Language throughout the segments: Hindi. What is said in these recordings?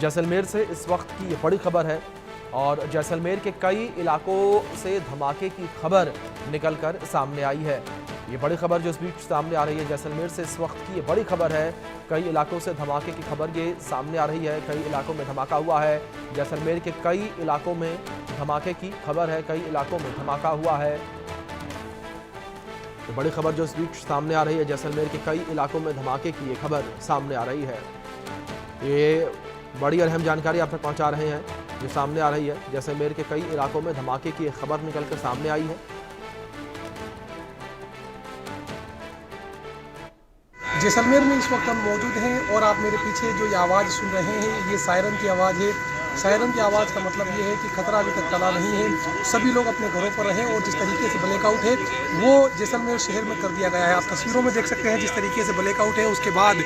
जैसलमेर से इस वक्त की ये बड़ी खबर है और जैसलमेर के कई इलाकों से धमाके की खबर निकलकर सामने आई है। ये बड़ी खबर जो इस बीच सामने आ रही है, जैसलमेर से इस वक्त की ये बड़ी खबर है। कई इलाकों से धमाके की खबर ये सामने आ रही है। कई इलाकों में धमाका हुआ है। जैसलमेर के कई इलाकों में धमाके की खबर है। कई इलाकों में धमाका हुआ है। तो बड़ी खबर जो इस बीच सामने आ रही है, जैसलमेर के कई इलाकों में धमाके की ये खबर सामने आ रही है। ये बड़ी और अहम जानकारी आप तक पहुंचा रहे हैं जो सामने आ रही है। जैसलमेर के कई इलाकों में धमाके की एक खबर निकलकर सामने आई है। जैसलमेर में इस वक्त हम मौजूद हैं और आप मेरे पीछे जो ये आवाज़ सुन रहे हैं, ये सायरन की आवाज़ है। सायरन की आवाज़ का मतलब ये है कि खतरा अभी तक टला नहीं है। सभी लोग अपने घरों पर रहें और जिस तरीके से ब्लैकआउट है वो जैसलमेर शहर में कर दिया गया है। आप तस्वीरों में देख सकते हैं जिस तरीके से ब्लैकआउट है। उसके बाद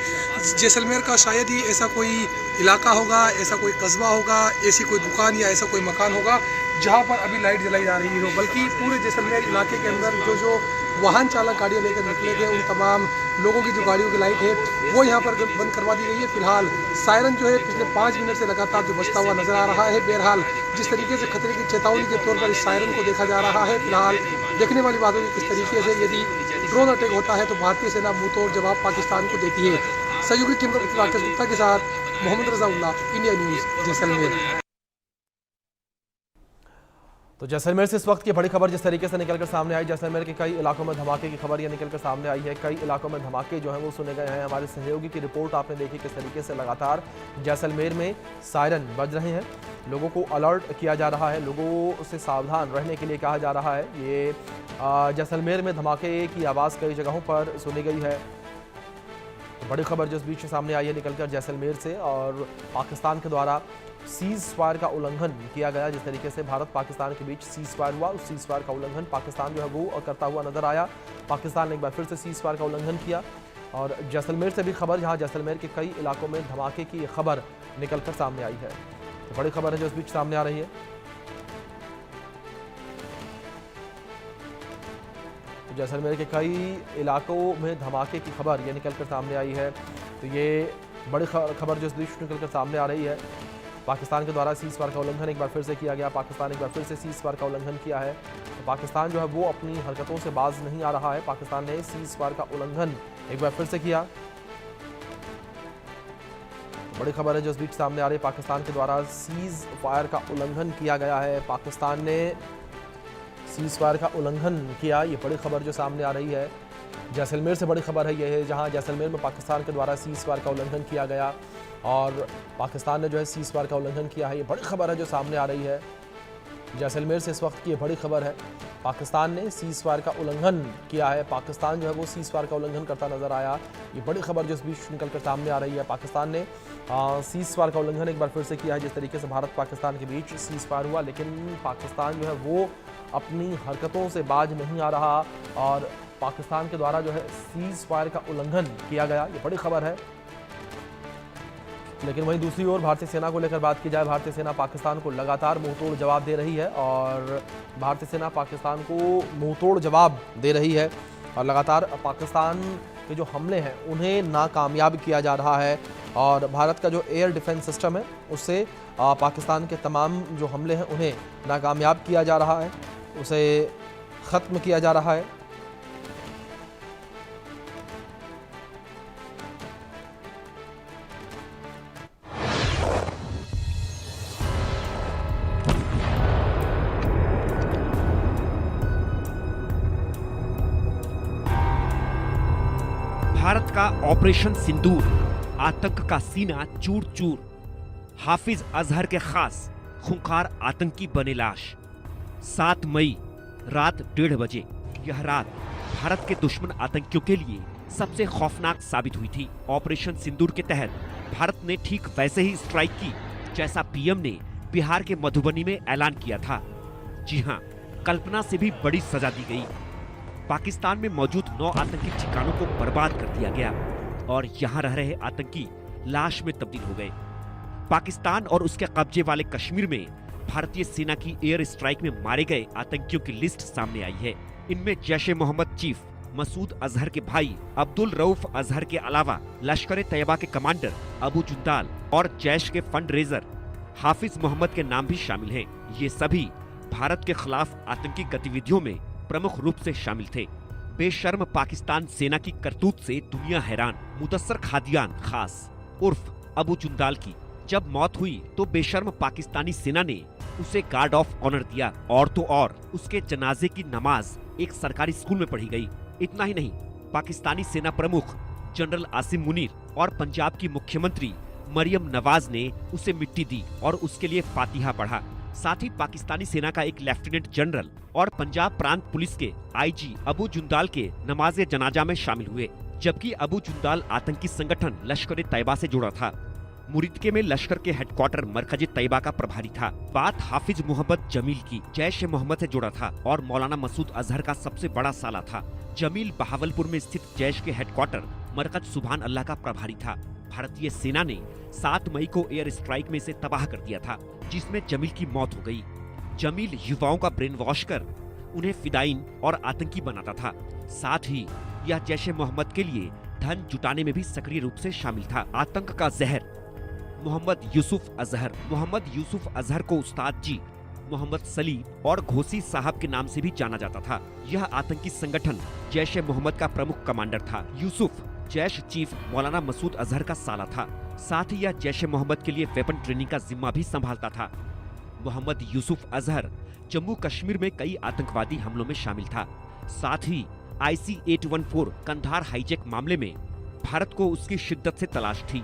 जैसलमेर का शायद ही ऐसा कोई इलाका होगा, ऐसा कोई कस्बा होगा, ऐसी कोई दुकान या ऐसा कोई मकान होगा जहाँ पर अभी लाइट जलाई जा रही हो, बल्कि पूरे जैसलमेर इलाके के अंदर जो वाहन चालक गाड़ियाँ लेकर निकले थे उन तमाम लोगों की जो गाड़ियों की लाइट है वो यहाँ पर बंद करवा दी गई है। फिलहाल सायरन जो है पिछले 5 मिनट से लगातार जो बजता हुआ नजर आ रहा है। बहरहाल जिस तरीके से खतरे की चेतावनी के तौर पर इस सायरन को देखा जा रहा है। फिलहाल देखने वाली बात होगी किस तरीके से यदि ड्रोन अटैक होता है तो भारतीय सेना मुंहतोड़ जवाब पाकिस्तान को देती है। सहयोगी टीम राकेश गुप्ता के साथ मोहम्मद रज़ा, इंडिया न्यूज़, जैसलमेर। तो जैसलमेर से इस वक्त की बड़ी खबर जिस तरीके से निकलकर सामने आई, जैसलमेर के कई इलाकों में धमाके की खबर ये निकलकर सामने आई है। कई इलाकों में धमाके जो हैं वो सुने गए हैं। हमारे सहयोगी की रिपोर्ट आपने देखी किस तरीके से लगातार जैसलमेर में सायरन बज रहे हैं। लोगों को अलर्ट किया जा रहा है, लोगों से सावधान रहने के लिए कहा जा रहा है। ये जैसलमेर में धमाके की आवाज़ कई जगहों पर सुनी गई है। बड़ी खबर जो इस बीच सामने आई है निकलकर जैसलमेर से, और पाकिस्तान के द्वारा सीज फायर का उल्लंघन किया गया। जिस तरीके से भारत पाकिस्तान के बीच सीज फायर हुआ, उस सीज फायर का उल्लंघन पाकिस्तान जो है वो करता हुआ नजर आया। पाकिस्तान ने एक बार फिर से सीज फायर का उल्लंघन किया। और जैसलमेर से भी खबर, जहां जैसलमेर के कई इलाकों में धमाके की खबर निकलकर सामने आई है। तो बड़ी खबर है जो इस बीच सामने आ रही है। तो जैसलमेर के कई इलाकों में धमाके की खबर ये निकलकर सामने आई है। तो ये बड़ी खबर जो इस बीच निकलकर सामने आ रही है। पाकिस्तान के द्वारा सीज फायर का उल्लंघन एक बार फिर से किया गया। पाकिस्तान एक बार फिर से सीज फायर का उल्लंघन किया है। तो पाकिस्तान जो है वो अपनी हरकतों से बाज नहीं आ रहा है। पाकिस्तान ने सीज फायर का उल्लंघन एक बार फिर से किया। बड़ी खबर है जो इस बीच सामने आ रही है। पाकिस्तान के द्वारा सीज फायर का उल्लंघन किया गया है। पाकिस्तान ने सीज फायर का उल्लंघन किया, ये बड़ी खबर जो सामने आ रही है। जैसलमेर से बड़ी खबर है यह है, जहां जैसलमेर में पाकिस्तान के द्वारा सीज फायर का उल्लंघन किया गया और पाकिस्तान ने जो है सीज फायर का उल्लंघन किया है। ये बड़ी खबर है जो सामने आ रही है। जैसलमेर से इस वक्त की ये बड़ी खबर है। पाकिस्तान ने सीज फायर का उल्लंघन किया है। पाकिस्तान जो है वो सीज फायर का उल्लंघन करता नजर आया। ये बड़ी खबर जो इस बीच निकलकर सामने आ रही है। पाकिस्तान ने सीज फायर का उल्लंघन एक बार फिर से किया है। जिस तरीके से भारत पाकिस्तान के बीच सीज फायर हुआ, लेकिन पाकिस्तान जो है वो अपनी हरकतों से बाज नहीं आ रहा और पाकिस्तान के द्वारा जो है सीज फायर का उल्लंघन किया गया। ये बड़ी खबर है। लेकिन वहीं दूसरी ओर भारतीय सेना को लेकर बात की जाए, भारतीय सेना पाकिस्तान को लगातार मुंहतोड़ जवाब दे रही है और भारतीय सेना पाकिस्तान को मुंहतोड़ जवाब दे रही है और लगातार पाकिस्तान के जो हमले हैं उन्हें नाकामयाब किया जा रहा है। और भारत का जो एयर डिफेंस सिस्टम है उससे पाकिस्तान के तमाम जो हमले हैं उन्हें नाकामयाब किया जा रहा है, उसे ख़त्म किया जा रहा है। भारत का ऑपरेशन सिंदूर, आतंक का सीना चूर चूर, हाफिज अजहर के खास खूंखार आतंकी बने लाश। 7 मई रात 1:30 बजे यह रात भारत के दुश्मन आतंकियों के लिए सबसे खौफनाक साबित हुई थी। ऑपरेशन सिंदूर के तहत भारत ने ठीक वैसे ही स्ट्राइक की जैसा पीएम ने बिहार के मधुबनी में ऐलान किया था। जी हां, कल्पना से भी बड़ी सजा दी गई। पाकिस्तान में मौजूद 9 आतंकी ठिकानों को बर्बाद कर दिया गया और यहाँ रह रहे आतंकी लाश में तब्दील हो गए। पाकिस्तान और उसके कब्जे वाले कश्मीर में भारतीय सेना की एयर स्ट्राइक में मारे गए आतंकियों की लिस्ट सामने आई है। इनमें जैश-ए-मोहम्मद चीफ मसूद अजहर के भाई अब्दुल रऊफ अजहर के अलावा लश्कर तैयबा के कमांडर अबू जुंदाल और जैश के फंड रेजर हाफिज मोहम्मद के नाम भी शामिल हैं। ये सभी भारत के खिलाफ आतंकी गतिविधियों में प्रमुख रूप से शामिल थे। बेशर्म पाकिस्तान सेना की करतूत से दुनिया हैरान। मुदस्सर खादियान खास उर्फ अबू जुंदाल की जब मौत हुई तो बेशर्म पाकिस्तानी सेना ने उसे गार्ड ऑफ ऑनर दिया और तो और उसके जनाजे की नमाज एक सरकारी स्कूल में पढ़ी गई। इतना ही नहीं, पाकिस्तानी सेना प्रमुख जनरल आसिम मुनीर और पंजाब की मुख्यमंत्री मरियम नवाज ने उसे मिट्टी दी और उसके लिए फातिहा पढ़ा। साथ ही पाकिस्तानी सेना का एक लेफ्टिनेंट जनरल और पंजाब प्रांत पुलिस के आईजी अबू जुंदाल के नमाज जनाजा में शामिल हुए। जबकि अबू जुंदाल आतंकी संगठन लश्कर तैयबा से जुड़ा था। मुरीदके में लश्कर के हेडक्वार्टर मरकज तैयबा का प्रभारी था। बात हाफिज मोहम्मद जमील की जैश मोहम्मद से जुड़ा था और मौलाना मसूद अजहर का सबसे बड़ा साला था। जमील बहावलपुर में स्थित जैश के हेडक्वार्टर मरकज सुभान अल्लाह का प्रभारी था। भारतीय सेना ने 7 मई को एयर स्ट्राइक में इसे तबाह कर दिया था, जिसमें जमील की मौत हो गई। जमील युवाओं का ब्रेन वॉश कर उन्हें फिदाइन और आतंकी बनाता था। साथ ही यह जैश मोहम्मद के लिए धन जुटाने में भी सक्रिय रूप से शामिल था। आतंक का जहर मोहम्मद यूसुफ अजहर को उस्ताद जी, मोहम्मद सलीम और घोसी साहब के नाम से भी जाना जाता था। यह आतंकी संगठन जैश मोहम्मद का प्रमुख कमांडर था। यूसुफ जैश चीफ मौलाना मसूद अजहर का साला था। साथ ही यह जैश मोहम्मद के लिए वेपन ट्रेनिंग का जिम्मा भी संभालता था। मोहम्मद यूसुफ अजहर जम्मू कश्मीर में कई आतंकवादी हमलों में शामिल था। साथ ही IC-814 कंधार हाईजैक मामले में भारत को उसकी शिद्दत से तलाश थी।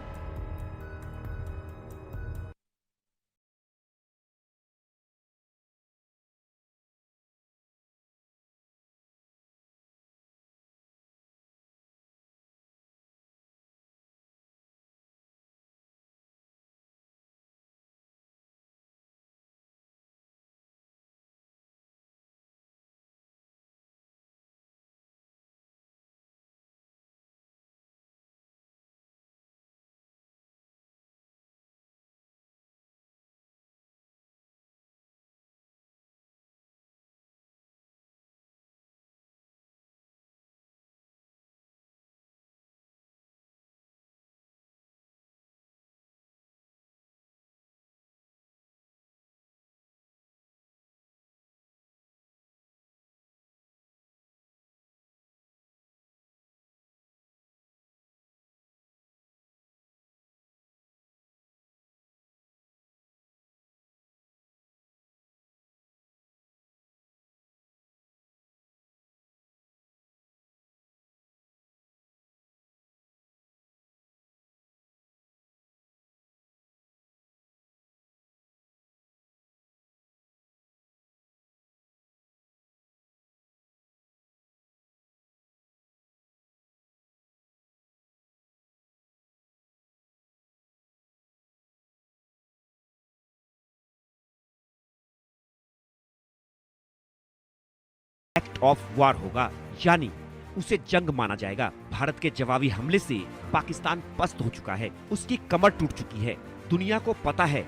एक्ट ऑफ वार होगा, यानी उसे जंग माना जाएगा। भारत के जवाबी हमले से पाकिस्तान पस्त हो चुका है, उसकी कमर टूट चुकी है। दुनिया को पता है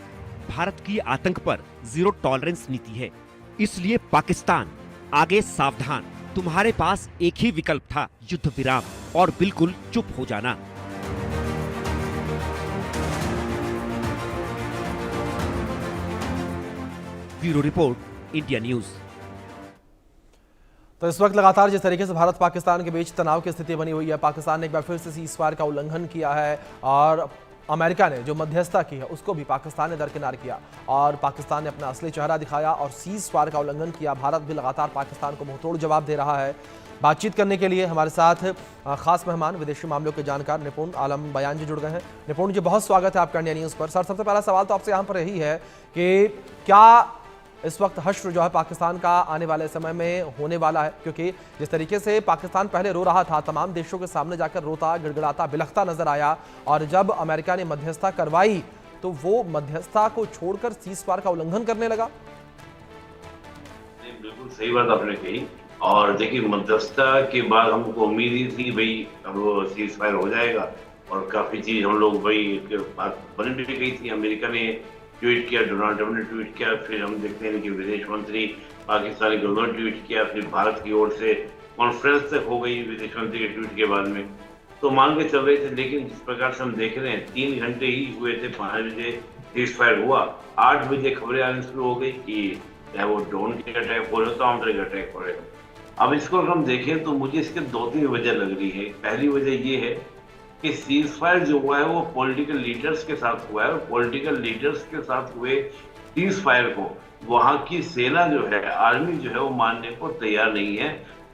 भारत की आतंक पर जीरो टॉलरेंस नीति है, इसलिए पाकिस्तान आगे सावधान। तुम्हारे पास एक ही विकल्प था, युद्ध विराम और बिल्कुल चुप हो जाना। Bureau report, India news. तो इस वक्त लगातार जिस तरीके से भारत पाकिस्तान के बीच तनाव की स्थिति बनी हुई है, पाकिस्तान ने एक बार फिर से सीज़फायर का उल्लंघन किया है और अमेरिका ने जो मध्यस्थता की है उसको भी पाकिस्तान ने दरकिनार किया और पाकिस्तान ने अपना असली चेहरा दिखाया और सीज़फायर का उल्लंघन किया। भारत भी लगातार पाकिस्तान को मुंहतोड़ जवाब दे रहा है। बातचीत करने के लिए हमारे साथ खास मेहमान विदेशी मामलों के जानकार निपुण आलम बयान जी जुड़ गए हैं। निपुण जी, बहुत स्वागत है आपका इंडिया न्यूज़ पर। सर, सबसे पहला सवाल तो आपसे यहाँ पर यही है कि क्या इस वक्त हश्र जो है पाकिस्तान का आने वाले समय में होने वाला है, क्योंकि जिस तरीके से पाकिस्तान पहले रो रहा था, तमाम देशों के सामने जाकर रोता, गिड़गिड़ाता, बिलखता नजर आया और जब अमेरिका ने मध्यस्थता करवाई तो वो मध्यस्थता को छोड़कर सीज़फायर का उल्लंघन करने लगा। बिल्कुल सही बात आपने कही। और देखिए, मध्यस्थता के बाद हमको उम्मीद ही थी भाई अब सीज़फायर हो जाएगा और काफी चीज हम लोग भाई एक बात बन भी गई थी। अमेरिका ने ट्वीट किया, डोनाल्ड ट्रंप ने ट्वीट किया, फिर हम देखते हैं कि विदेश मंत्री पाकिस्तानी गवर्नर ट्वीट किया, फिर भारत की ओर से कॉन्फ्रेंस तक हो गई विदेश मंत्री के ट्वीट के बाद में, तो मान के चल रहे थे। लेकिन जिस प्रकार से हम देख रहे हैं 3 घंटे ही हुए थे, 5 बजे सीज फायर हुआ, 8 बजे खबरें आनी शुरू हो गई कि चाहे वो ड्रोन के अटैक हो रहे तो आम तरह के अटैक हो रहे हो। अब इसको अगर हम देखें तो मुझे इसके 2-3 वजह लग रही है। पहली वजह ये है कि सीज फायर जो हुआ है वो पॉलिटिकल लीडर्स के साथ हुआ है, और पॉलिटिकल लीडर्स के साथ हुए सीज फायर को वहां की सेना जो है, आर्मी जो है, वो मानने को तैयार नहीं है।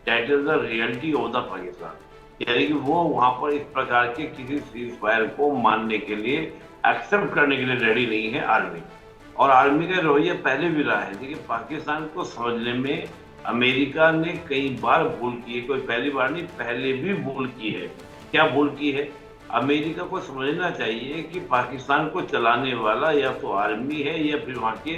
That is the reality of the Pakistan. यानी कि वो वहां पर इस प्रकार के किसी सीज फायर को मानने के लिए, एक्सेप्ट करने के लिए रेडी नहीं है आर्मी। और आर्मी का रवैया पहले भी रहा है। देखिए, पाकिस्तान को समझने में अमेरिका ने कई बार भूल की है, कोई पहली बार नहीं, पहले भी भूल की है। क्या भूल की है? अमेरिका को समझना चाहिए कि पाकिस्तान को चलाने वाला या तो आर्मी है या फिर वहां के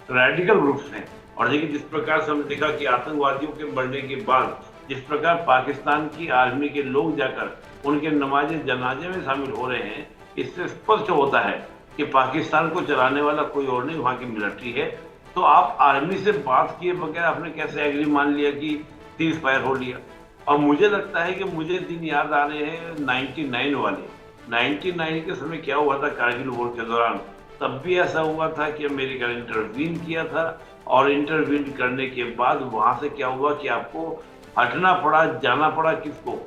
रेडिकल ग्रुप्स हैं। और देखिए, जिस प्रकार से हमने देखा कि आतंकवादियों के मरने के बाद जिस प्रकार पाकिस्तान की आर्मी के लोग जाकर उनके नमाज जनाजे में शामिल हो रहे हैं, इससे स्पष्ट होता है कि पाकिस्तान को चलाने वाला कोई और नहीं, वहां की मिलिट्री है। तो आप आर्मी से बात किए बगैर आपने कैसे एग्री मान लिया कि सीज फायर हो लिया? और मुझे लगता है कि मुझे दिन याद आ रहे हैं 99 वाले। 99 के समय क्या हुआ था कारगिल वॉर के दौरान? तब भी ऐसा हुआ था कि अमेरिका ने इंटरवीन किया था, और इंटरवीन करने के बाद वहां से क्या हुआ कि आपको हटना पड़ा, जाना पड़ा किसको?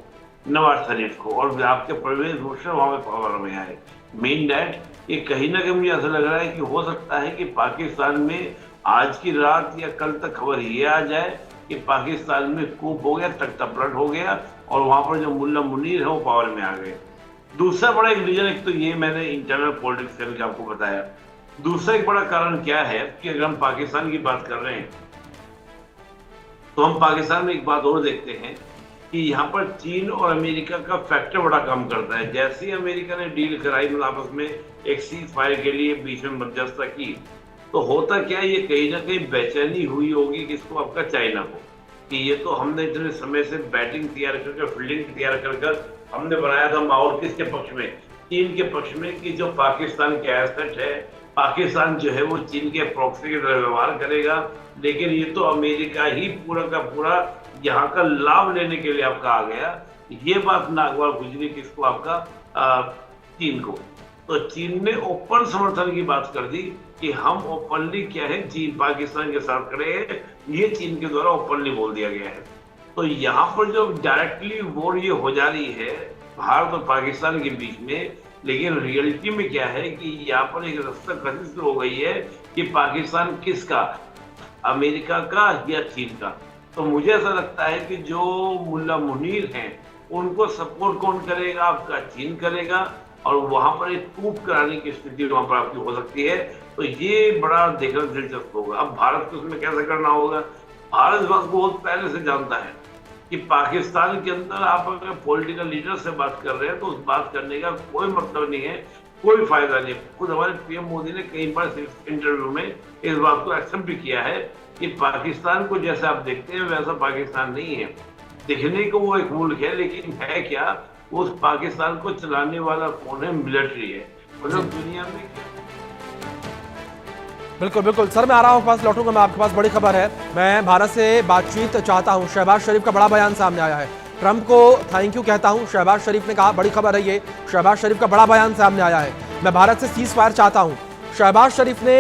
नवाज शरीफ को। और आपके परवेज भूषण वहां पे पावर में आए। मेन डैट ये कहीं ना कहीं मुझे ऐसा लग रहा है कि हो सकता है कि पाकिस्तान में आज की रात या कल तक खबर ये आ जाए कि पाकिस्तान में कूप हो गया, तख्तापलट हो गया, और वहां पर जो मुल्ला मुनीर है वो पावर में आ गए। दूसरा बड़ा एक रीजन, एक तो ये मैंने इंटरनल पॉलिटिक्स करके आपको बताया। दूसरा एक बड़ा कारण क्या है कि अगर हम पाकिस्तान की बात कर रहे हैं तो हम पाकिस्तान में एक बात और देखते हैं कि यहाँ पर चीन और अमेरिका का फैक्टर बड़ा काम करता है। जैसे ही अमेरिका ने डील कराई, मतलब आपस में एक सीज फायर के लिए बीच में मध्यस्थता की, तो होता क्या, ये कहीं ना कहीं बेचैनी हुई होगी किसको? आपका चाइना को, कि ये तो हमने इतने समय से बैटिंग तैयार करके, फील्डिंग तैयार कर हमने बनाया था माहौल किसके पक्ष में? चीन के पक्ष में, कि जो पाकिस्तान के एसेट है, पाकिस्तान जो है वो चीन के प्रॉक्सी की तरह व्यवहार करेगा। लेकिन ये तो अमेरिका ही पूरा का पूरा यहाँ का लाभ लेने के लिए आपका आ गया। ये बात नागवार गुजरी किसको? आपका चीन को। तो चीन ने ओपन समर्थन की बात कर दी कि हम ओपनली क्या है, चीन पाकिस्तान के साथ खड़े हैं। ये चीन के द्वारा ओपनली बोल दिया गया है। तो यहाँ पर जो डायरेक्टली वॉर ये हो जा रही है भारत और पाकिस्तान के बीच में, लेकिन रियलिटी में क्या है कि यहाँ पर एक रास्ता कशिश शुरू हो गई है कि पाकिस्तान किसका? अमेरिका का या चीन का? तो मुझे ऐसा लगता है कि जो मुल्ला मुनीर हैं उनको सपोर्ट कौन करेगा? आपका चीन करेगा, और वहां पर एक कूप कराने की स्थिति वहां पर आपकी हो सकती है। तो ये बड़ा देखना दिलचस्प होगा। अब भारत को उसमें कैसे करना होगा? भारत इस बात को बहुत पहले से जानता है कि पाकिस्तान के अंदर आप अगर पॉलिटिकल लीडर से बात कर रहे हैं तो उस बात करने का कोई मतलब नहीं है, कोई फायदा नहीं। खुद हमारे पीएम मोदी ने कई बार इंटरव्यू में इस बात को एक्सेप्ट भी किया है कि पाकिस्तान को जैसा आप देखते हैं वैसा पाकिस्तान नहीं है। दिखने को वो एक मुल्क है, लेकिन है क्या? उस पाकिस्तान को चलाने वाला कौन है? मिलिट्री है। मतलब दुनिया में बिल्कुल बिल्कुल सर, मैं आ रहा हूँ पास, लौटूंगा मैं आपके पास। बड़ी खबर है, मैं भारत से बातचीत चाहता हूँ। शहबाज शरीफ का बड़ा बयान सामने आया है। ट्रंप को थैंक यू कहता हूँ, शहबाज शरीफ ने कहा, बड़ी खबर है ये। शहबाज शरीफ का बड़ा बयान सामने आया है। मैं भारत से सीज फायर चाहता हूँ। शहबाज शरीफ ने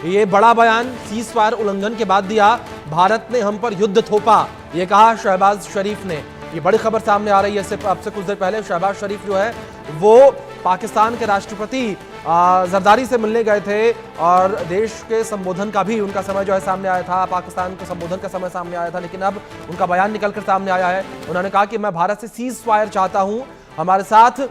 ये बड़ा बयान सीज फायर उल्लंघन के बाद दिया। भारत ने हम पर युद्ध थोपा, ये कहा शहबाज शरीफ ने। ये बड़ी खबर सामने आ रही है। अब से कुछ देर पहले शहबाज शरीफ जो है वो पाकिस्तान के राष्ट्रपति जरदारी से मिलने गए थे, और देश के संबोधन का भी उनका समय जो है सामने आया था, पाकिस्तान के संबोधन का समय सामने आया था। लेकिन अब उनका बयान निकलकर सामने आया है। उन्होंने कहा कि मैं भारत से सीज फायर चाहता हूं। हमारे साथ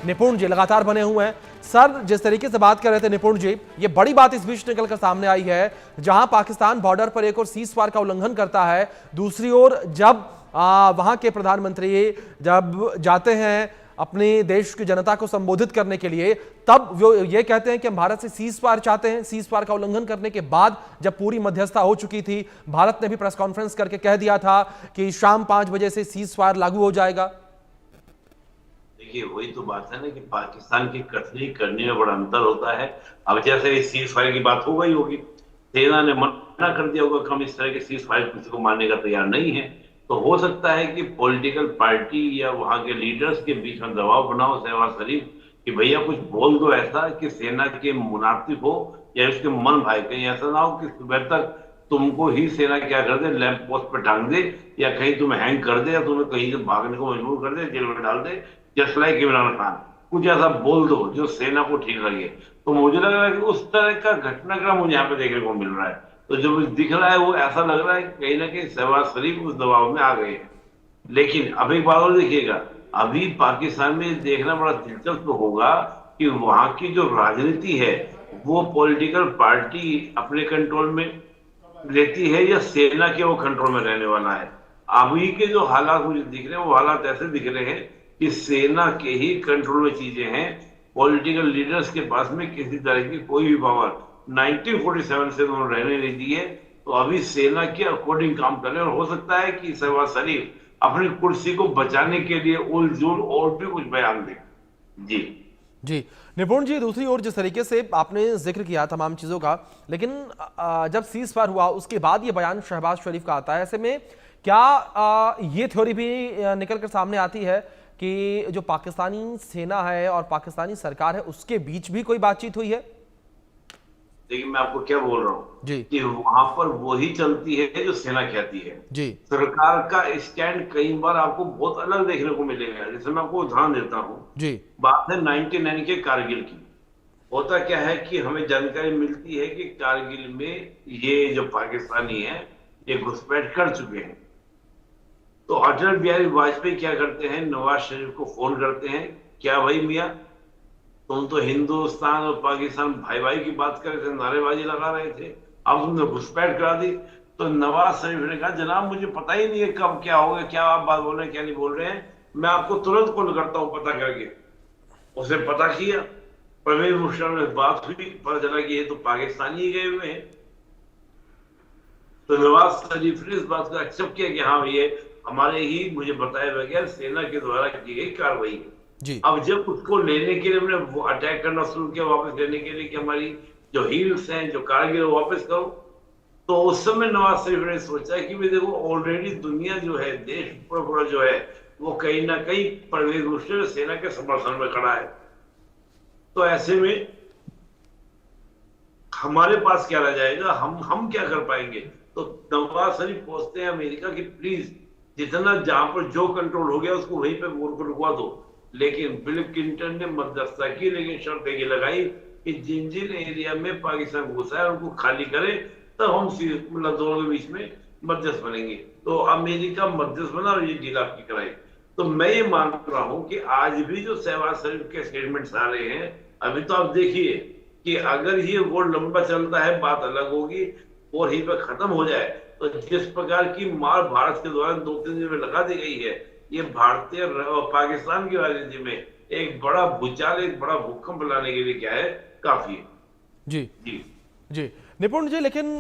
निपुण जी लगातार बने हुए हैं। सर, जिस तरीके से बात कर रहे थे निपुण जी, ये बड़ी बात इस बीच निकलकर सामने आई है, जहां पाकिस्तान बॉर्डर पर एक और सीज फायर का उल्लंघन करता है, दूसरी ओर जब वहां के प्रधानमंत्री जब जाते हैं अपने देश की जनता को संबोधित करने के लिए, तब वो ये कहते हैं कि हम भारत से सीज फायर चाहते हैं। सीज फायर का उल्लंघन करने के बाद जब पूरी मध्यस्थता हो चुकी थी, भारत ने भी प्रेस कॉन्फ्रेंस करके कह दिया था कि शाम 5 बजे से सीज फायर लागू हो जाएगा। देखिए, वही तो बात है ना कि पाकिस्तान की कथनी करने में बड़ा अंतर होता है। अब जैसे इस सीज फायर की बात हो गई होगी, सेना ने मना कर दिया होगा कि हम इस तरह के सीज फायर किसी को मानने का तैयार नहीं है। तो हो सकता है कि पॉलिटिकल पार्टी या वहां के लीडर्स के बीच में दबाव बनाओ शहबाज शरीफ कि भैया कुछ बोल दो ऐसा कि सेना के मुनासिब हो या उसके मन भाई, कहीं ऐसा ना हो कि सुबह तक तुमको ही सेना क्या कर दे, लैंप पोस्ट पे टांग दे या कहीं तुम्हें हैंग कर दे या तुम्हें कहीं से भागने को मजबूर कर दे, जेल में डाल दे, जस्ट लाइक इमरान खान। कुछ ऐसा बोल दो जो सेना को ठीक लगे। तो मुझे लग रहा है कि उस तरह का घटनाक्रम मुझे यहाँ पे देखने को मिल रहा है। तो जो दिख रहा है वो ऐसा लग रहा है कि कहीं ना कहीं शहबाज शरीफ उस दबाव में आ गए हैं। लेकिन अब एक बात और देखिएगा, अभी पाकिस्तान में देखना बड़ा दिलचस्प होगा कि वहां की जो राजनीति है वो पॉलिटिकल पार्टी अपने कंट्रोल में लेती है या सेना के वो कंट्रोल में रहने वाला है। अभी के जो हालात मुझे दिख रहे हैं वो हालात ऐसे दिख रहे हैं कि सेना के ही कंट्रोल में चीजें हैं। पॉलिटिकल लीडर्स के पास में किसी तरह की कोई भी पावर 1947 से उन्होंने रहने नहीं दी है। तो अभी सेना के अकॉर्डिंग काम कर रहे हैं और हो सकता है कि शहबाज शरीफ अपनी कुर्सी को बचाने के लिए उलझुल और भी कुछ बयान दे। जी जी निपुण जी, दूसरी ओर जिस तरीके से आपने जिक्र किया तमाम चीज़ों का, लेकिन जब सीज फायर हुआ उसके बाद ये बयान शहबाज शरीफ का आता है, ऐसे में क्या ये थ्योरी भी निकल कर सामने आती है कि जो पाकिस्तानी सेना है और पाकिस्तानी सरकार है उसके बीच भी कोई बातचीत हुई है? देखिए मैं आपको क्या बोल रहा हूँ जी कि वहां पर वही चलती है जो सेना कहती है। जी सरकार का स्टैंड कई बार आपको बहुत अलग देखने को मिलेगा। जैसे मैं आपको उदाहरण देता हूँ, जी बात है 99 के कारगिल की। होता क्या है कि हमें जानकारी मिलती है कि कारगिल में ये जो पाकिस्तानी है ये घुसपैठ कर चुके हैं। तो अटल बिहारी वाजपेयी क्या करते हैं, नवाज शरीफ को फोन करते हैं, क्या भाई मियाँ तुम तो हिंदुस्तान और पाकिस्तान भाई भाई की बात कर रहे थे, नारेबाजी लगा रहे थे, अब तुमने घुसपैठ करा दी। तो नवाज शरीफ ने कहा जनाब मुझे पता ही नहीं है कब क्या होगा, क्या आप बात बोल रहे हैं क्या नहीं बोल रहे हैं, मैं आपको तुरंत कॉल करता हूं पता करके। उसने पता किया, परवेज मुशर्रफ से बात हुई, पता चला कि ये तो पाकिस्तानी ही गए हुए हैं। तो नवाज शरीफ ने इस बात को एक्सेप्ट किया कि हाँ ये हमारे ही मुझे बताए बगैर सेना के द्वारा की गई कार्रवाई है। जी अब जब उसको लेने के लिए हमने वो अटैक करना शुरू किया, वापस लेने के लिए कि हमारी जो हील्स हैं जो कारगिल वापस करो, तो उस समय नवाज शरीफ ने सोचा कि भाई देखो ऑलरेडी दुनिया जो है, देश पूरा जो है वो कहीं ना कहीं परवेज मुशर्रफ सेना के समर्थन में खड़ा है। तो ऐसे में हमारे पास क्या रह जाएगा, हम क्या कर पाएंगे। तो नवाज शरीफ पहुंचते हैं अमेरिका की प्लीज जितना जहां पर जो कंट्रोल हो गया उसको वहीं पे वोट को रुकवा दो। लेकिन बिल क्लिंटन ने मध्यस्थता की, लेकिन शर्त ये लगाई कि जिन जिन एरिया में पाकिस्तान घुसा है उनको खाली करे, तब हम मतलब दोनों के बीच में मध्यस्थ बनेंगे। तो अमेरिका मध्यस्थ बना और ये डील आपकी कराई। तो मैं ये मान रहा हूं कि आज भी जो शहबाज शरीफ के स्टेटमेंट्स आ रहे हैं, अभी तो आप देखिए कि अगर ये वोट लंबा चलता है बात अलग होगी और यहीं पर खत्म हो जाए, तो जिस प्रकार की मार भारत के द्वारा 2-3 दिन में लगा दी गई है, ये भारतीय और पाकिस्तान की राजनीति में एक बड़ा भूचाल, एक बड़ा भूकंप लाने के लिए क्या है, काफी है। जी जी जी निपुण जी, लेकिन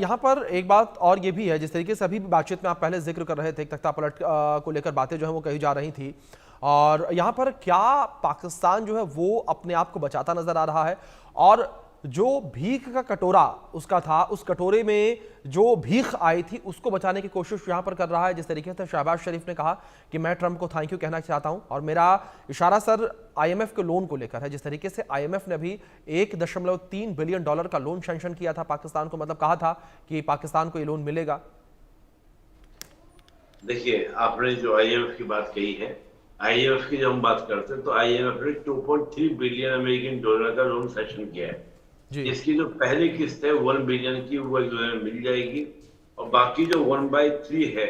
यहाँ पर एक बात और ये भी है, जिस तरीके से अभी बातचीत में आप पहले जिक्र कर रहे थे, तख्ता पलट को लेकर बातें जो है वो कही जा रही थी, और यहाँ पर क्या पाकिस्तान जो है वो अपने आप को बचाता नजर आ रहा है, और जो भीख का कटोरा उसका था, उस कटोरे में जो भीख आई थी उसको बचाने की कोशिश यहां पर कर रहा है। जिस तरीके से शहबाज शरीफ ने कहा कि मैं ट्रंप को थैंक यू कहना चाहता हूं, और मेरा इशारा सर आईएमएफ के लोन को लेकर है। जिस तरीके से आईएमएफ ने अभी $1.3 बिलियन का लोन सैंक्शन किया था पाकिस्तान को, मतलब कहा था कि पाकिस्तान को ये लोन मिलेगा। देखिए आपने जो आईएमएफ की बात कही है, आईएमएफ की जब हम बात करते हैं तो आईएमएफ ने $2.3 बिलियन अमेरिकन डॉलर का लोन सैंक्शन किया है। इसकी जो पहली किस्त है 1 बिलियन की वो जो है मिल जाएगी, और बाकी जो 1/3 है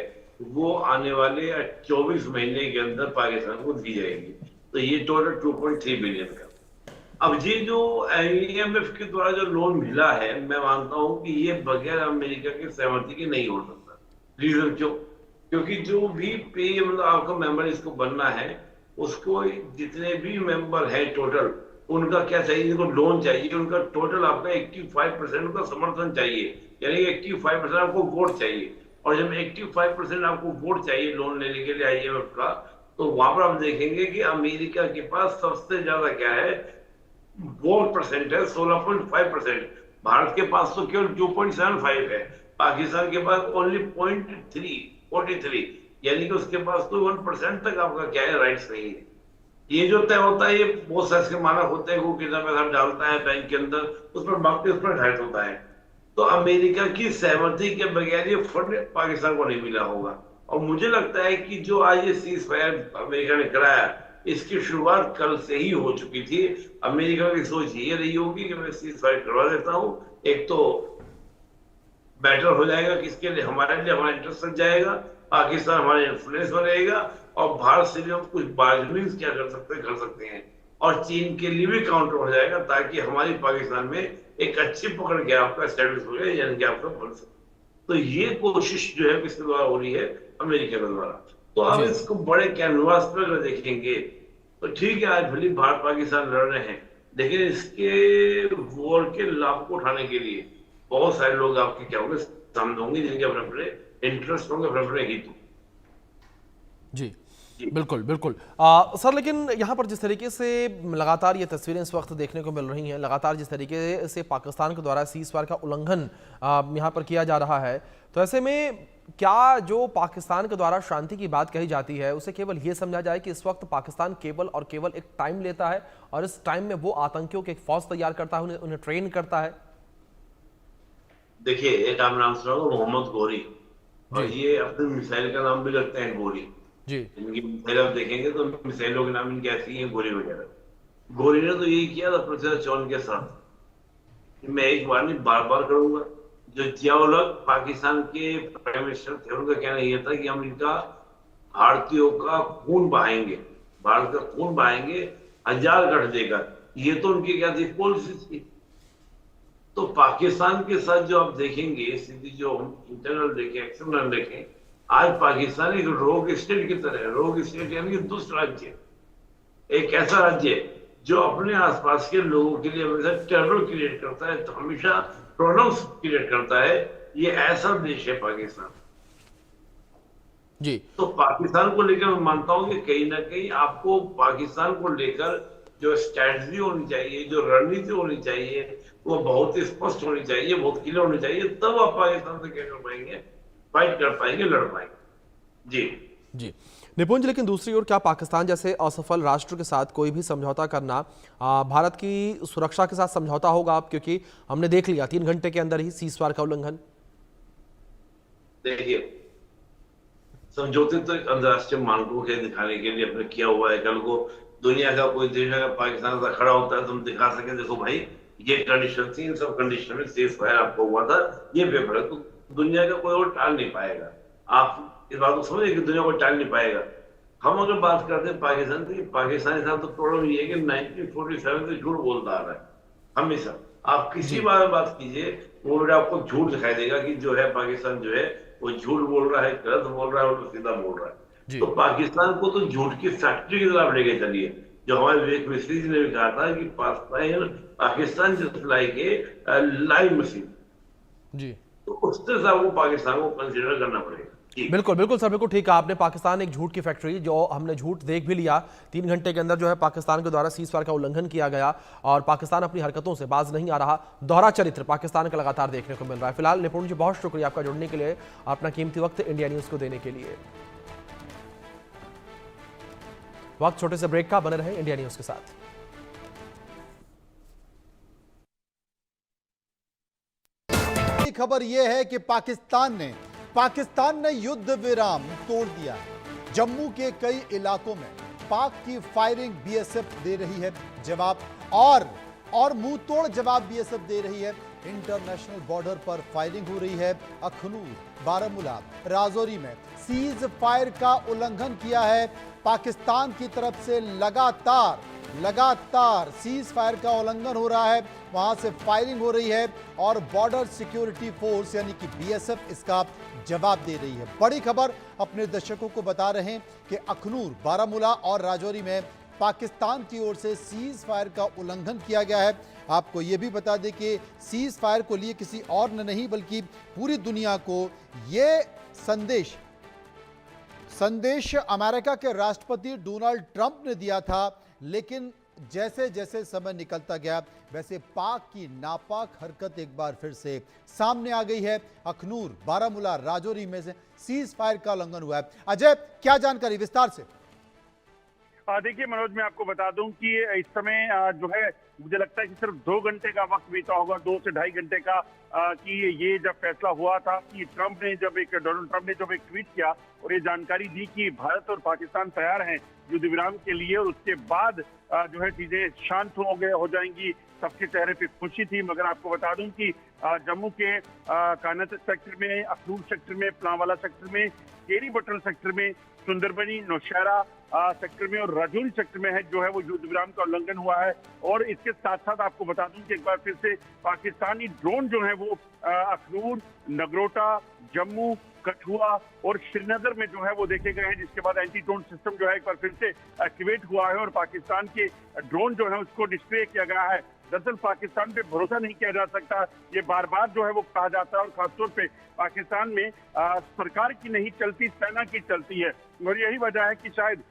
वो आने वाले 24 महीने के अंदर पाकिस्तान को दी जाएगी। तो ये टोटल 2.3 बिलियन का। अब ये जो आईएमएफ के द्वारा जो लोन मिला है, मैं मानता हूं कि ये बगैर अमेरिका की सहमति के नहीं हो सकता। रीजन क्यों? क्योंकि जो भी पे मतलब आपका मेंबर इसको बनना है, उसको जितने भी मेंबर है टोटल, उनका क्या चाहिए, इनको लोन चाहिए, उनका टोटल आपका 85% का समर्थन चाहिए, यानी 85% आपको वोट चाहिए। और जब 85% आपको वोट चाहिए लोन लेने के लिए आईएमएफ का, तो वहां पर आप देखेंगे कि अमेरिका के पास सबसे ज्यादा क्या है, वोट परसेंट है 16.5%। भारत के पास तो केवल 2.75 है, पाकिस्तान के पास ओनली 0.43 यानी कि उसके पास तो 1% तक आपका क्या है राइट्स नहीं है। ये जो तय होता है ये बहुत सारे इसके मानक होते हैं, वो कितना पैसा डालता है बैंक के अंदर, उस पर बाकी उस पर निर्धारित होता है। तो अमेरिका की सहमति के बगैर ये फंड पाकिस्तान को नहीं मिला होगा। और मुझे लगता है कि जो आज ये सीज फायर अमेरिका ने कराया, इसकी शुरुआत कल से ही हो चुकी थी। अमेरिका की सोच ये रही होगी कि मैं सीज फायर करवा देता हूँ, एक तो बेटर हो जाएगा, किसके लिए, हमारे लिए, हमारा इंटरेस्ट लग जाएगा, पाकिस्तान हमारे इन्फ्लुएंस में रहेगा, और भारत से भी हम कुछ बार्गेनिंग क्या कर सकते हैं, और चीन के लिए भी काउंटर हो जाएगा, ताकि हमारी पाकिस्तान में एक अच्छी पकड़ के आपका स्टेटस हो जाए, यानी कि आपका बन सके। तो ये कोशिश जो है किसके द्वारा हो रही है, अमेरिका के द्वारा। तो हम इसको बड़े कैनवास पर अगर देखेंगे तो ठीक है, आज भले भारत पाकिस्तान लड़ रहे हैं, लेकिन इसके वॉर के लाभ को उठाने के लिए बहुत सारे लोग आपके क्या होंगे, सामने होंगे, जिनके अपने अपने इंटरेस्ट होंगे, अपने अपने हित। जी बिल्कुल बिल्कुल। सर, लेकिन यहाँ पर जिस तरीके से लगातार ये तस्वीरें इस वक्त देखने को मिल रही हैं, लगातार जिस तरीके से पाकिस्तान के द्वारा सीज फायर का उल्लंघन यहाँ पर किया जा रहा है, तो ऐसे में क्या जो पाकिस्तान के द्वारा शांति की बात कही जाती है उसे केवल ये समझा जाए कि इस वक्त पाकिस्तान केवल और केवल एक टाइम लेता है और इस टाइम में वो आतंकियों की एक फौज तैयार करता है, उन्हें ट्रेन करता है? देखिए, एक आप नाम सुना होगा, मोहम्मद गोरी, और ये अपने मिसाइल का नाम भी रखते हैं गोरी जी। इनकी मिसाइल आप देखेंगे तो मिसाइलों के नाम इनके ऐसी हैं, गोरी वगैरह। गोरी ने तो यही किया था प्रोफेसर चौन के साथ। मैं एक बार नहीं बार बार करूंगा, जो जियाउल पाकिस्तान के प्राइम मिनिस्टर थे, उनका कहना यह था कि हम इनका भारतीयों का खून बहाएंगे, भारत का खून बहाएंगे 1000 गढ़ देकर। ये तो उनकी क्या थी, पॉलिसी थी। तो पाकिस्तान के साथ जो आप देखेंगे, सीधी जो इंटरनल देखें, एक्सटर्नल देखें, आज पाकिस्तान एक रोग स्टेट की तरह है। रोग स्टेट यानी कि दुष्ट राज्य, एक ऐसा राज्य जो अपने आसपास के लोगों के लिए हमेशा टेरर क्रिएट करता है, तो हमेशा प्रॉब्लम्स क्रिएट करता है। ये ऐसा देश है पाकिस्तान जी। तो पाकिस्तान को लेकर मैं मानता हूं कि कहीं ना कहीं आपको पाकिस्तान को लेकर जो स्ट्रैटेजी होनी चाहिए, जो रणनीति होनी चाहिए, वो बहुत ही स्पष्ट होनी चाहिए, बहुत क्लियर होनी चाहिए। तब आप पाकिस्तान से क्या कर पाएंगे, फाइट कर पाएंगे, लड़ पाएंगे। जी जी निपुंज, लेकिन दूसरी ओर क्या पाकिस्तान जैसे असफल राष्ट्र के साथ कोई भी समझौता करना भारत की सुरक्षा के साथ समझौता होगा? आप, क्योंकि हमने देख लिया 3 घंटे के अंदर ही सीज फायर का उल्लंघन। देखिए, समझौते तो एक अंतर्राष्ट्रीय मानकों के दिखाने के लिए अपने किया हुआ है। कल को दुनिया का कोई देश अगर पाकिस्तान से खड़ा होता है तो हम दिखा सके, देखो भाई ये कंडीशन थी, इन सब कंडीशन में सीज फायर आपको हुआ था, ये पेपर है। तो दुनिया का कोई और टाल नहीं पाएगा। आप इस बात को समझिए कि दुनिया को टाल नहीं पाएगा। हम अगर बात करते हैं पाकिस्तान की, पाकिस्तान के साथ तो प्रॉब्लम ये है कि 1947 से झूठ बोलता आ रहा है हमेशा। आप किसी बारे में बात कीजिए, वो आपको झूठ दिखाई देगा कि जो है पाकिस्तान जो है वो झूठ बोल रहा है, गलत बोल रहा है और सीधा बोल रहा है। तो पाकिस्तान को तो झूठ की फैक्ट्री की तरफ लेके चलिए। जो हमारे विवेक मिश्री जी ने भी कहा था कि पाकिस्तान सप्लाई के लाइव मशीन जी, तो उससे आपको पाकिस्तान को कंसीडर करना पड़ेगा। बिल्कुल बिल्कुल सर, बिल्कुल ठीक है आपने। पाकिस्तान एक झूठ की फैक्ट्री, जो हमने झूठ देख भी लिया। 3 घंटे के अंदर जो है पाकिस्तान के द्वारा सीज फायर का उल्लंघन किया गया और पाकिस्तान अपनी हरकतों से बाज नहीं आ रहा। दोहरा चरित्र पाकिस्तान का लगातार देखने को मिल रहा है। फिलहाल निपुण जी, बहुत शुक्रिया आपका जुड़ने के लिए, अपना कीमती वक्त इंडिया न्यूज को देने के लिए। वक्त छोटे से ब्रेक का, बने रहे इंडिया न्यूज के साथ। खबर यह है कि पाकिस्तान ने युद्ध विराम तोड़ दिया है। जम्मू के कई इलाकों में पाक की फायरिंग बीएसएफ दे रही है जवाब, और मुंह तोड़ जवाब बीएसएफ दे रही है। इंटरनेशनल बॉर्डर पर फायरिंग हो रही है। अखनूर, बारामूला, राजौरी में सीज फायर का उल्लंघन किया है। पाकिस्तान की तरफ से लगातार सीज फायर का उल्लंघन हो रहा है, वहां से फायरिंग हो रही है और बॉर्डर सिक्योरिटी फोर्स यानी कि बीएसएफ इसका जवाब दे रही है। बड़ी खबर अपने दर्शकों को बता रहे हैं कि अखनूर, बारामूला और राजौरी में पाकिस्तान की ओर से सीज फायर का उल्लंघन किया गया है। आपको यह भी बता दें कि सीज फायर को लिए किसी और ने नहीं बल्कि पूरी दुनिया को यह संदेश अमेरिका के राष्ट्रपति डोनाल्ड ट्रंप ने दिया था, लेकिन जैसे जैसे समय निकलता गया वैसे पाक की नापाक हरकत एक बार फिर से सामने आ गई है। अखनूर, बारामूला, राजौरी में से सीज फायर का उल्लंघन हुआ है। अजय, क्या जानकारी विस्तार से? देखिए मनोज, मैं आपको बता दूं कि इस समय जो है मुझे लगता है कि सिर्फ 2 घंटे का वक्त बीता होगा, 2 से ढाई घंटे का, कि ये जब फैसला हुआ था कि डोनाल्ड ट्रंप ने जब एक ट्वीट किया और ये जानकारी दी कि भारत और पाकिस्तान तैयार हैं युद्ध विराम के लिए, और उसके बाद जो है चीजें शांत हो जाएंगी, सबके चेहरे पे खुशी थी। मगर आपको बता दूं कि जम्मू के कानातक सेक्टर में, अखनूर सेक्टर में, प्लांवाला सेक्टर में, केरी बटल सेक्टर में, सुंदरबनी, नौशहरा सेक्टर में और राजौरी सेक्टर में है जो है वो युद्ध विराम का उल्लंघन हुआ है। और इसके साथ साथ आपको बता दूं कि एक बार फिर से पाकिस्तानी ड्रोन जो है वो अखनूर, नगरोटा, जम्मू, कठुआ और श्रीनगर में जो है वो देखे गए हैं, जिसके बाद एंटी ड्रोन सिस्टम जो है एक बार फिर से एक्टिवेट हुआ है और पाकिस्तान के ड्रोन जो है उसको डिस्प्ले किया गया है। दरअसल पाकिस्तान पे भरोसा नहीं किया जा सकता, ये बार बार जो है वो कहा जाता है, और खासतौर पे पाकिस्तान में सरकार की नहीं चलती, सेना की चलती है। और यही वजह है कि शायद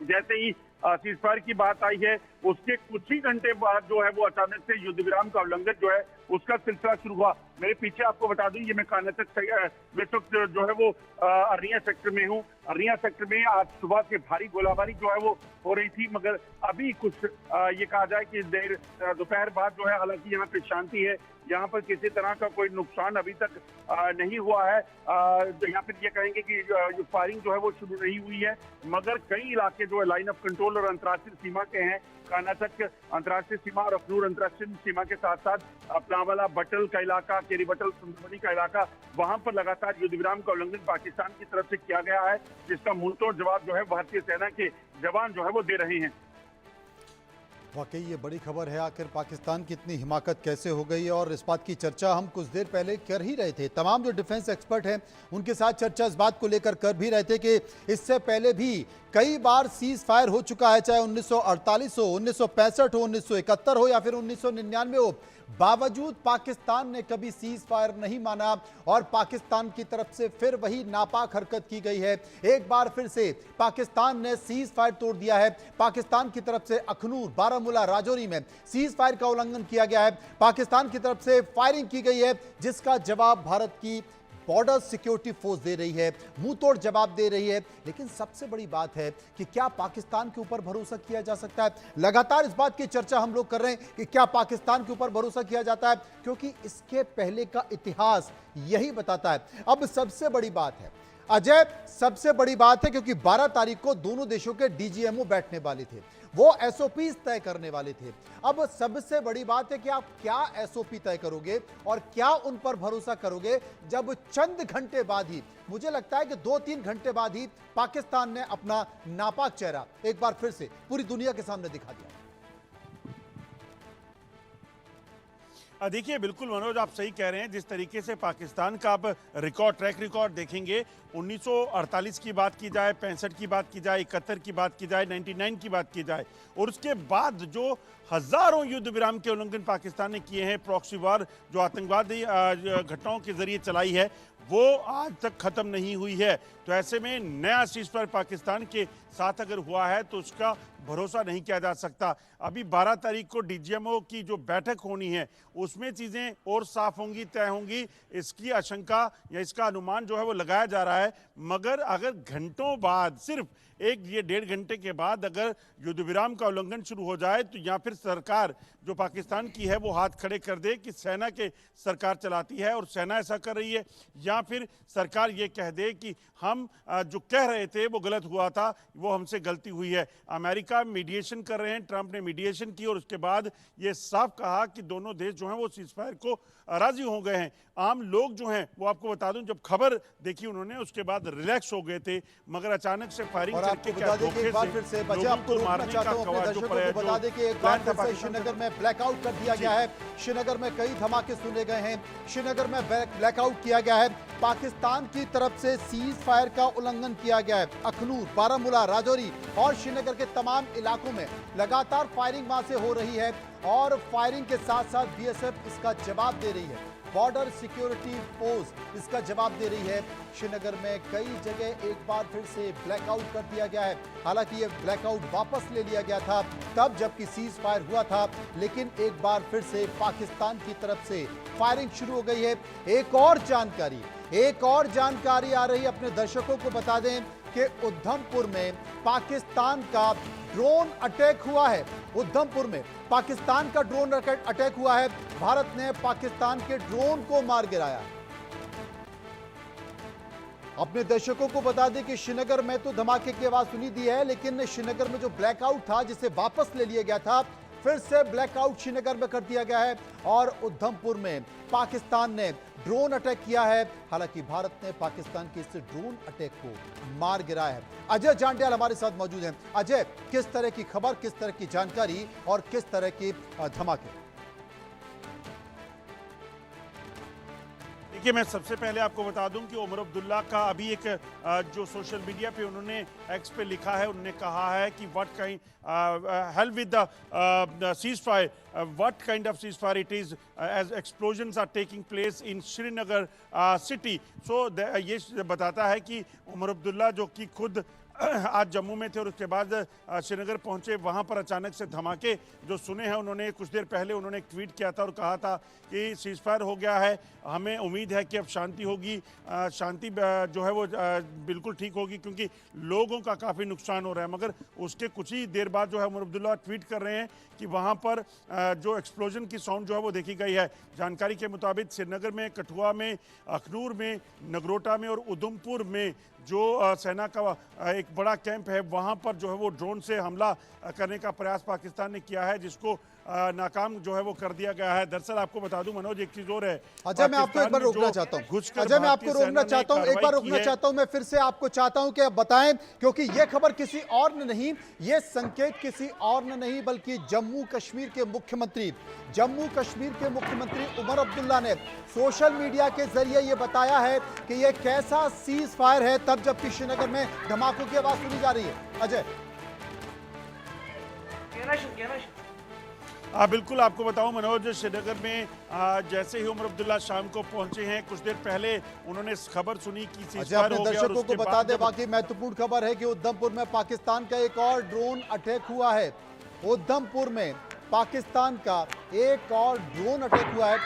जैसे ही सीज फायर की बात आई है उसके कुछ ही घंटे बाद जो है वो अचानक से युद्ध विराम का उल्लंघन जो है उसका सिलसिला शुरू हुआ। मेरे पीछे आपको बता दूं, ये मैं कानातक इस वक्त जो है वो अरनिया सेक्टर में हूँ। अरनिया सेक्टर में आज सुबह से भारी गोलाबारी जो है वो हो रही थी, मगर अभी कुछ ये कहा जाए कि देर दोपहर बाद जो है हालांकि यहाँ पे शांति है, यहाँ पर किसी तरह का कोई नुकसान अभी तक नहीं हुआ है। यहाँ पर ये कहेंगे कि फायरिंग जो है वो शुरू नहीं हुई है, मगर कई इलाके जो है लाइन ऑफ कंट्रोल और अंतर्राष्ट्रीय सीमा के हैं। कर्नाटक अंतर्राष्ट्रीय सीमा और अखनूर अंतर्राष्ट्रीय सीमा के साथ साथ प्लांवाला, बटल का इलाका, केरी बटल, सुंदरबनी का इलाका, वहां पर लगातार युद्ध विराम का उल्लंघन पाकिस्तान की तरफ से किया गया है, जिसका मुंहतोड़ जवाब जो है भारतीय सेना के जवान जो है वो दे रहे हैं। वाकई ये बड़ी खबर है, आखिर पाकिस्तान की इतनी हिमाकत कैसे हो गई है, और इस बात की चर्चा हम कुछ देर पहले कर ही रहे थे। तमाम जो डिफेंस एक्सपर्ट हैं उनके साथ चर्चा इस बात को लेकर कर भी रहे थे कि इससे पहले भी कई बार सीज फायर हो चुका है, चाहे 1948 हो, 1965 हो, 1971 हो या फिर 1999 हो। बावजूद पाकिस्तान ने कभी सीज फायर नहीं माना और पाकिस्तान की तरफ से फिर वही नापाक हरकत की गई है। एक बार फिर से पाकिस्तान ने सीज फायर तोड़ दिया है। पाकिस्तान की तरफ से अखनूर, बारामूला, राजौरी में सीज फायर का उल्लंघन किया गया है। पाकिस्तान की तरफ से फायरिंग की गई है, जिसका जवाब भारत की बॉर्डर सिक्योरिटी फोर्स दे रही है, मुंह तोड़ जवाब दे रही है। लेकिन सबसे बड़ी बात है कि क्या पाकिस्तान के ऊपर भरोसा किया जा सकता है? लगातार इस बात की चर्चा हम लोग कर रहे हैं कि क्या पाकिस्तान के ऊपर भरोसा किया जाता है, क्योंकि इसके पहले का इतिहास यही बताता है। अब सबसे बड़ी बात है अजय, सबसे बड़ी बात है क्योंकि 12 तारीख को दोनों देशों के डीजीएमओ बैठने वाले थे, वो एसओपी तय करने वाले थे। अब सबसे बड़ी बात है कि आप क्या एसओपी तय करोगे और क्या उन पर भरोसा करोगे, जब चंद घंटे बाद ही, मुझे लगता है कि 2-3 घंटे बाद ही पाकिस्तान ने अपना नापाक चेहरा एक बार फिर से पूरी दुनिया के सामने दिखा दिया। देखिए बिल्कुल मनोज, आप सही कह रहे हैं। जिस तरीके से पाकिस्तान का आप ट्रैक रिकॉर्ड देखेंगे, 1948 की बात की जाए, 65 की बात की जाए, 71 की बात की जाए, 99 की बात की जाए, और उसके बाद जो हजारों युद्ध विराम के उल्लंघन पाकिस्तान ने किए हैं, प्रॉक्सी वार जो आतंकवादी घटनाओं के जरिए चलाई है, वो आज तक खत्म नहीं हुई है। तो ऐसे में नया सीज फायर पाकिस्तान के साथ अगर हुआ है तो उसका भरोसा नहीं किया जा सकता। अभी 12 तारीख को डीजीएमओ की जो बैठक होनी है उसमें चीजें और साफ होंगी, तय होंगी, इसकी आशंका या इसका अनुमान जो है वो लगाया जा रहा है। मगर अगर घंटों बाद, सिर्फ 1-1.5 घंटे के बाद अगर युद्ध विराम का उल्लंघन शुरू हो जाए, तो या फिर सरकार जो पाकिस्तान की है वो हाथ खड़े कर दे कि सेना के सरकार चलाती है और सेना ऐसा कर रही है, या फिर सरकार ये कह दे कि हम जो कह रहे थे वो गलत हुआ था, वो हमसे गलती हुई है। अमेरिका मीडिएशन कर रहे हैं, ट्रंप ने मीडिएशन की और उसके बाद ये साफ कहा कि दोनों देश जो हैं वो सीज फायर को राजी हो गए हैं। आम लोग जो हैं वो आपको बता दूं, जब खबर देखी उन्होंने उसके बाद रिलैक्स हो गए थे, मगर अचानक से फायरिंग करके बता दें कि एक बार फिर से बच्चे आपको रोकना चाहता हूं, अपने दर्शकों को बता दें कि एक बार फिर से श्रीनगर में ब्लैकआउट कर दिया गया है। श्रीनगर में कई धमाके सुने गए हैं, श्रीनगर में ब्लैकआउट किया गया है। पाकिस्तान की तरफ से सीज फायर का उल्लंघन किया गया है। अखनूर, बारामूला, राजौरी और श्रीनगर के तमाम इलाकों में लगातार फायरिंग वहां से हो रही है और फायरिंग के साथ साथ बीएसएफ इसका जवाब दे रही है। बॉर्डर सिक्योरिटी फोर्स इसका जवाब दे रही है। श्रीनगर में कई जगह एक बार फिर से ब्लैकआउट कर दिया गया है। हालांकि ये ब्लैकआउट वापस ले लिया गया था तब जबकि सीज फायर हुआ था, लेकिन एक बार फिर से पाकिस्तान की तरफ से फायरिंग शुरू हो गई है। एक और जानकारी आ रही है, अपने दर्शकों को बता दें कि उधमपुर में पाकिस्तान का ड्रोन अटैक हुआ है। उधमपुर में पाकिस्तान का ड्रोन अटैक हुआ है। भारत ने पाकिस्तान के ड्रोन को मार गिराया। अपने दर्शकों को बता दें कि श्रीनगर में तो धमाके की आवाज सुनी दी है, लेकिन श्रीनगर में जो ब्लैकआउट था जिसे वापस ले लिया गया था, फिर से ब्लैकआउट श्रीनगर में कर दिया गया है और उधमपुर में पाकिस्तान ने ड्रोन अटैक किया है। हालांकि भारत ने पाकिस्तान के इस ड्रोन अटैक को मार गिराया है। अजय जांडियाल हमारे साथ मौजूद हैं। अजय, किस तरह की खबर, किस तरह की जानकारी और किस तरह की धमाके? देखिए, मैं सबसे पहले आपको बता दूं कि उमर अब्दुल्ला का अभी एक जो सोशल मीडिया पे उन्होंने एक्स पे लिखा है, उन्होंने कहा है कि what kind help with the seize fire, what kind of cease fire it is as explosions are taking place in Srinagar city. So ये बताता है कि उमर अब्दुल्ला जो कि खुद आज जम्मू में थे और उसके बाद श्रीनगर पहुंचे, वहां पर अचानक से धमाके जो सुने हैं। उन्होंने कुछ देर पहले उन्होंने एक ट्वीट किया था और कहा था कि सीज फायर हो गया है, हमें उम्मीद है कि अब शांति होगी, शांति जो है वो बिल्कुल ठीक होगी, क्योंकि लोगों का काफ़ी नुकसान हो रहा है। मगर उसके कुछ ही देर बाद जो है उमर अब्दुल्ला ट्वीट कर रहे हैं कि वहाँ पर जो एक्सप्लोजन की साउंड जो है वो देखी गई है। जानकारी के मुताबिक श्रीनगर में, कठुआ में, अखनूर में, नगरोटा में और उधमपुर में जो सेना का एक बड़ा कैंप है, वहाँ पर जो है वो ड्रोन से हमला करने का प्रयास पाकिस्तान ने किया है, जिसको नाकाम जो है वो कर दिया गया है। दरअसल आपको बता दूं मनोज, एक चीज और है। अजय, मैं आपको एक बार रोकना चाहता हूं। अजय, मैं आपको रोकना चाहता हूं, एक बार रोकना चाहता हूं। मैं फिर से आपको चाहता हूं कि आप बताएं, क्योंकि यह खबर किसी और ने नहीं, यह संकेत किसी और ने नहीं, बल्कि जम्मू कश्मीर के मुख्यमंत्री उमर अब्दुल्ला ने सोशल मीडिया के जरिए यह बताया है कि यह कैसा सीज फायर है, तब जबकि श्रीनगर में धमाकों की आवाज सुनी जा रही है। अजय, बिल्कुल आपको बताऊं मनोज, श्रीनगर में जैसे ही उमर अब्दुल्ला शाम को पहुंचे हैं, कुछ देर पहले उन्होंने खबर सुनी कि सीज फायर हो गया। दर्शकों को बता दें, बाकी महत्वपूर्ण खबर है कि उधमपुर में पाकिस्तान का एक और ड्रोन अटैक हुआ है। उधमपुर में पाकिस्तान का एक और ड्रोन अटैक हुआ है।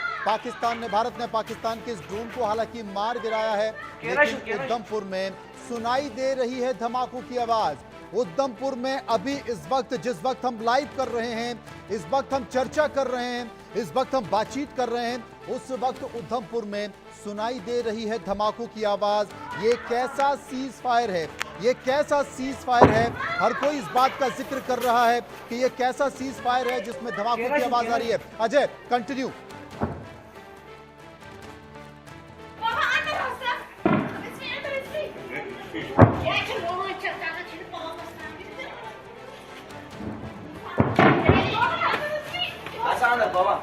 भारत ने पाकिस्तान के इस ड्रोन को हालांकि मार गिराया है, लेकिन उधमपुर में सुनाई दे रही है धमाकों की आवाज। उधमपुर में अभी इस वक्त, जिस वक्त हम लाइव कर रहे हैं, इस वक्त हम चर्चा कर रहे हैं, इस वक्त हम बातचीत कर रहे हैं, उस वक्त उधमपुर में सुनाई दे रही है धमाकों की आवाज। ये कैसा सीज फायर है, ये कैसा सीज फायर है? हर कोई इस बात का जिक्र कर रहा है कि ये कैसा सीज फायर है जिसमें धमाकों की आवाज आ रही है। अजय, कंटिन्यू। बाबा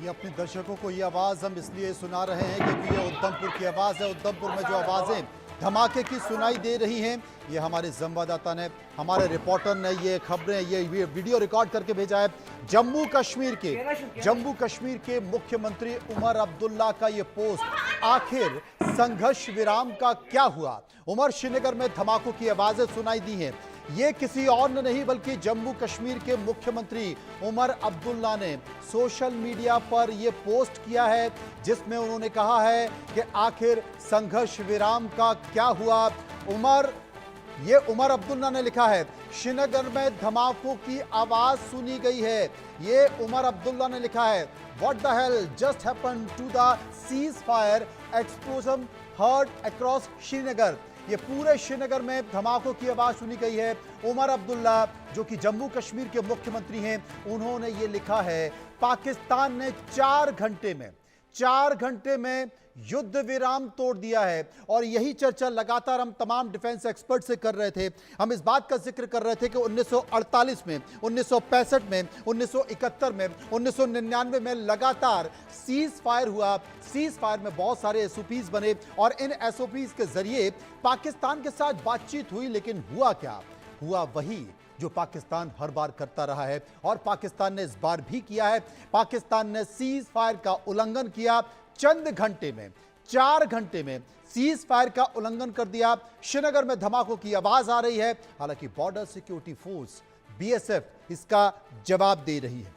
ये अपने दर्शकों को ये आवाज़ हम इसलिए सुना रहे हैं क्योंकि ये उधमपुर की आवाज़ है। उधमपुर में जो आवाज़ें धमाके की सुनाई दे रही हैं, ये हमारे संवाददाता ने, हमारे रिपोर्टर ने ये खबरें, ये वीडियो रिकॉर्ड करके भेजा है। जम्मू कश्मीर के मुख्यमंत्री उमर अब्दुल्ला का ये पोस्ट। आखिर संघर्ष विराम का क्या हुआ? उमर श्रीनगर में धमाकों की आवाज़ें सुनाई दी हैं। ये किसी और ने नहीं बल्कि जम्मू कश्मीर के मुख्यमंत्री उमर अब्दुल्ला ने सोशल मीडिया पर यह पोस्ट किया है, जिसमें उन्होंने कहा है कि आखिर संघर्ष विराम का क्या हुआ। उमर अब्दुल्ला ने लिखा है, श्रीनगर में धमाकों की आवाज सुनी गई है। ये उमर अब्दुल्ला ने लिखा है, what the hell just happened to the cease fire explosion heard across Srinagar. ये पूरे श्रीनगर में धमाकों की आवाज सुनी गई है। उमर अब्दुल्ला जो कि जम्मू कश्मीर के मुख्यमंत्री हैं, उन्होंने ये लिखा है, पाकिस्तान ने 4 घंटे में युद्ध विराम तोड़ दिया है। और यही चर्चा लगातार हम तमाम डिफेंस एक्सपर्ट से कर रहे थे। हम इस बात का जिक्र कर रहे थे कि 1948 में, 1965 में, 1971 में, 1999 में लगातार सीज फायर हुआ। सीज फायर में बहुत सारे एसओपीज बने और इन एसओपीज के जरिए पाकिस्तान के साथ बातचीत हुई। लेकिन हुआ क्या? हुआ वही जो पाकिस्तान हर बार करता रहा है और पाकिस्तान ने इस बार भी किया है। पाकिस्तान ने सीज फायर का उल्लंघन किया। चंद घंटे में, 4 घंटे में सीज फायर का उल्लंघन कर दिया। श्रीनगर में धमाकों की आवाज आ रही है। हालांकि बॉर्डर सिक्योरिटी फोर्स बीएसएफ इसका जवाब दे रही है।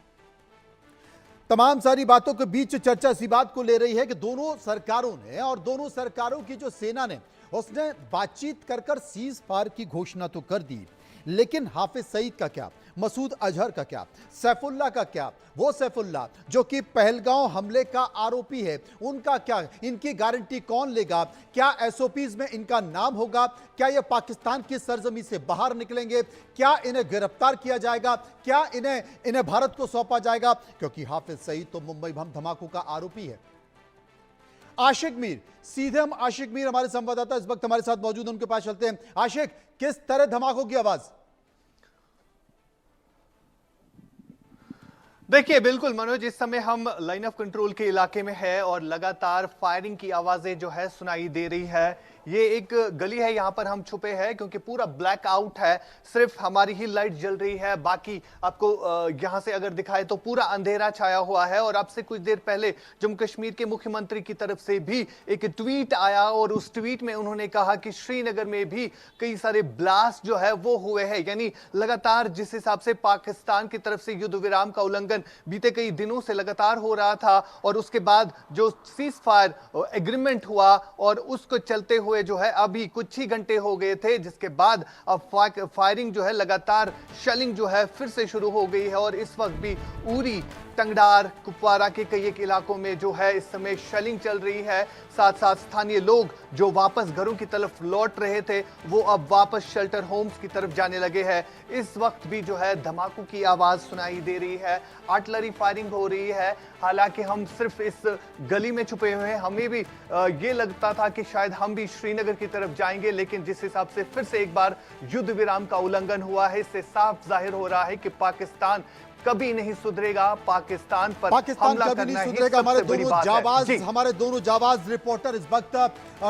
तमाम सारी बातों के बीच चर्चा इसी बात को ले रही है कि दोनों सरकारों ने और दोनों सरकारों की जो सेना ने, उसने बातचीत कर सीज फायर की घोषणा तो कर दी, लेकिन हाफिज सईद का क्या, मसूद अजहर का क्या, सैफुल्ला का क्या? वो सैफुल्ला जो कि पहलगांव हमले का आरोपी है, उनका क्या? इनकी गारंटी कौन लेगा? क्या एसओपीज में इनका नाम होगा? क्या ये पाकिस्तान की सरजमी से बाहर निकलेंगे? क्या इन्हें गिरफ्तार किया जाएगा? क्या इन्हें भारत को सौंपा जाएगा? क्योंकि हाफिज सईद तो मुंबई बम धमाकों का आरोपी है। आशिक मीर, सीधे हम आशिक मीर हमारे संवाददाता इस वक्त हमारे साथ मौजूद हैं, उनके पास चलते हैं। आशिक, किस तरह धमाकों की आवाज? देखिए बिल्कुल मनोज, इस समय हम लाइन ऑफ कंट्रोल के इलाके में है और लगातार फायरिंग की आवाजें जो है सुनाई दे रही है। ये एक गली है, यहाँ पर हम छुपे हैं क्योंकि पूरा ब्लैक आउट है, सिर्फ हमारी ही लाइट जल रही है। बाकी आपको यहाँ से अगर दिखाए तो पूरा अंधेरा छाया हुआ है। और अब से कुछ देर पहले जम्मू कश्मीर के मुख्यमंत्री की तरफ से भी एक ट्वीट आया और उस ट्वीट में उन्होंने कहा कि श्रीनगर में भी कई सारे ब्लास्ट जो है वो हुए हैं। यानी लगातार जिस हिसाब से पाकिस्तान की तरफ से युद्ध विराम का उल्लंघन बीते कई दिनों से लगातार हो रहा था और उसके बाद जो सीज फायर एग्रीमेंट हुआ और उसको चलते हुए जो है अभी कुछ ही घंटे हो गए थे, जिसके बाद अब फायरिंग जो है लगातार शेलिंग जो है फिर से शुरू हो गई है। और इस वक्त भी उरी, टंगडार, कुपवारा के कई एक इलाकों में जो है इस समय शेलिंग चल रही है। साथ साथ स्थानीय लोग जो वापस घरों की तरफ लौट रहे थे वो अब वापस शेल्टर होम्स की तरफ जाने लगे हैं। इस वक्त भी जो है धमाकों की आवाज सुनाई दे रही है, आर्टिलरी फायरिंग हो रही है। हालांकि हम सिर्फ इस गली में छुपे हुए हैं, हमें भी ये लगता था कि शायद हम भी श्रीनगर की तरफ जाएंगे, लेकिन जिस हिसाब से फिर से एक बार युद्ध विराम का उल्लंघन हुआ है, इससे साफ जाहिर हो रहा है कि पाकिस्तान कभी नहीं सुधरेगा। पाकिस्तान कभी नहीं सुधरेगा। हमारे दोनों जाबाज रिपोर्टर इस वक्त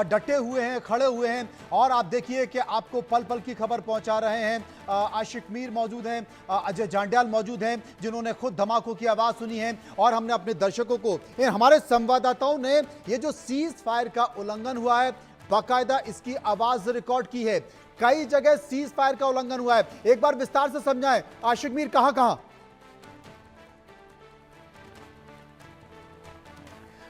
डटे हुए हैं, खड़े हुए हैं और आप देखिए कि आपको पल पल की खबर पहुंचा रहे हैं। आशिक मीर मौजूद हैं, अजय जांडियाल मौजूद हैं, जिन्होंने खुद धमाकों की आवाज सुनी है। और हमने अपने दर्शकों को, हमारे संवाददाताओं ने ये जो सीज फायर का उल्लंघन हुआ है, बाकायदा इसकी आवाज रिकॉर्ड की है। कई जगह सीज फायर का उल्लंघन हुआ है। एक बार विस्तार से समझाएं आशिक मीर, कहां?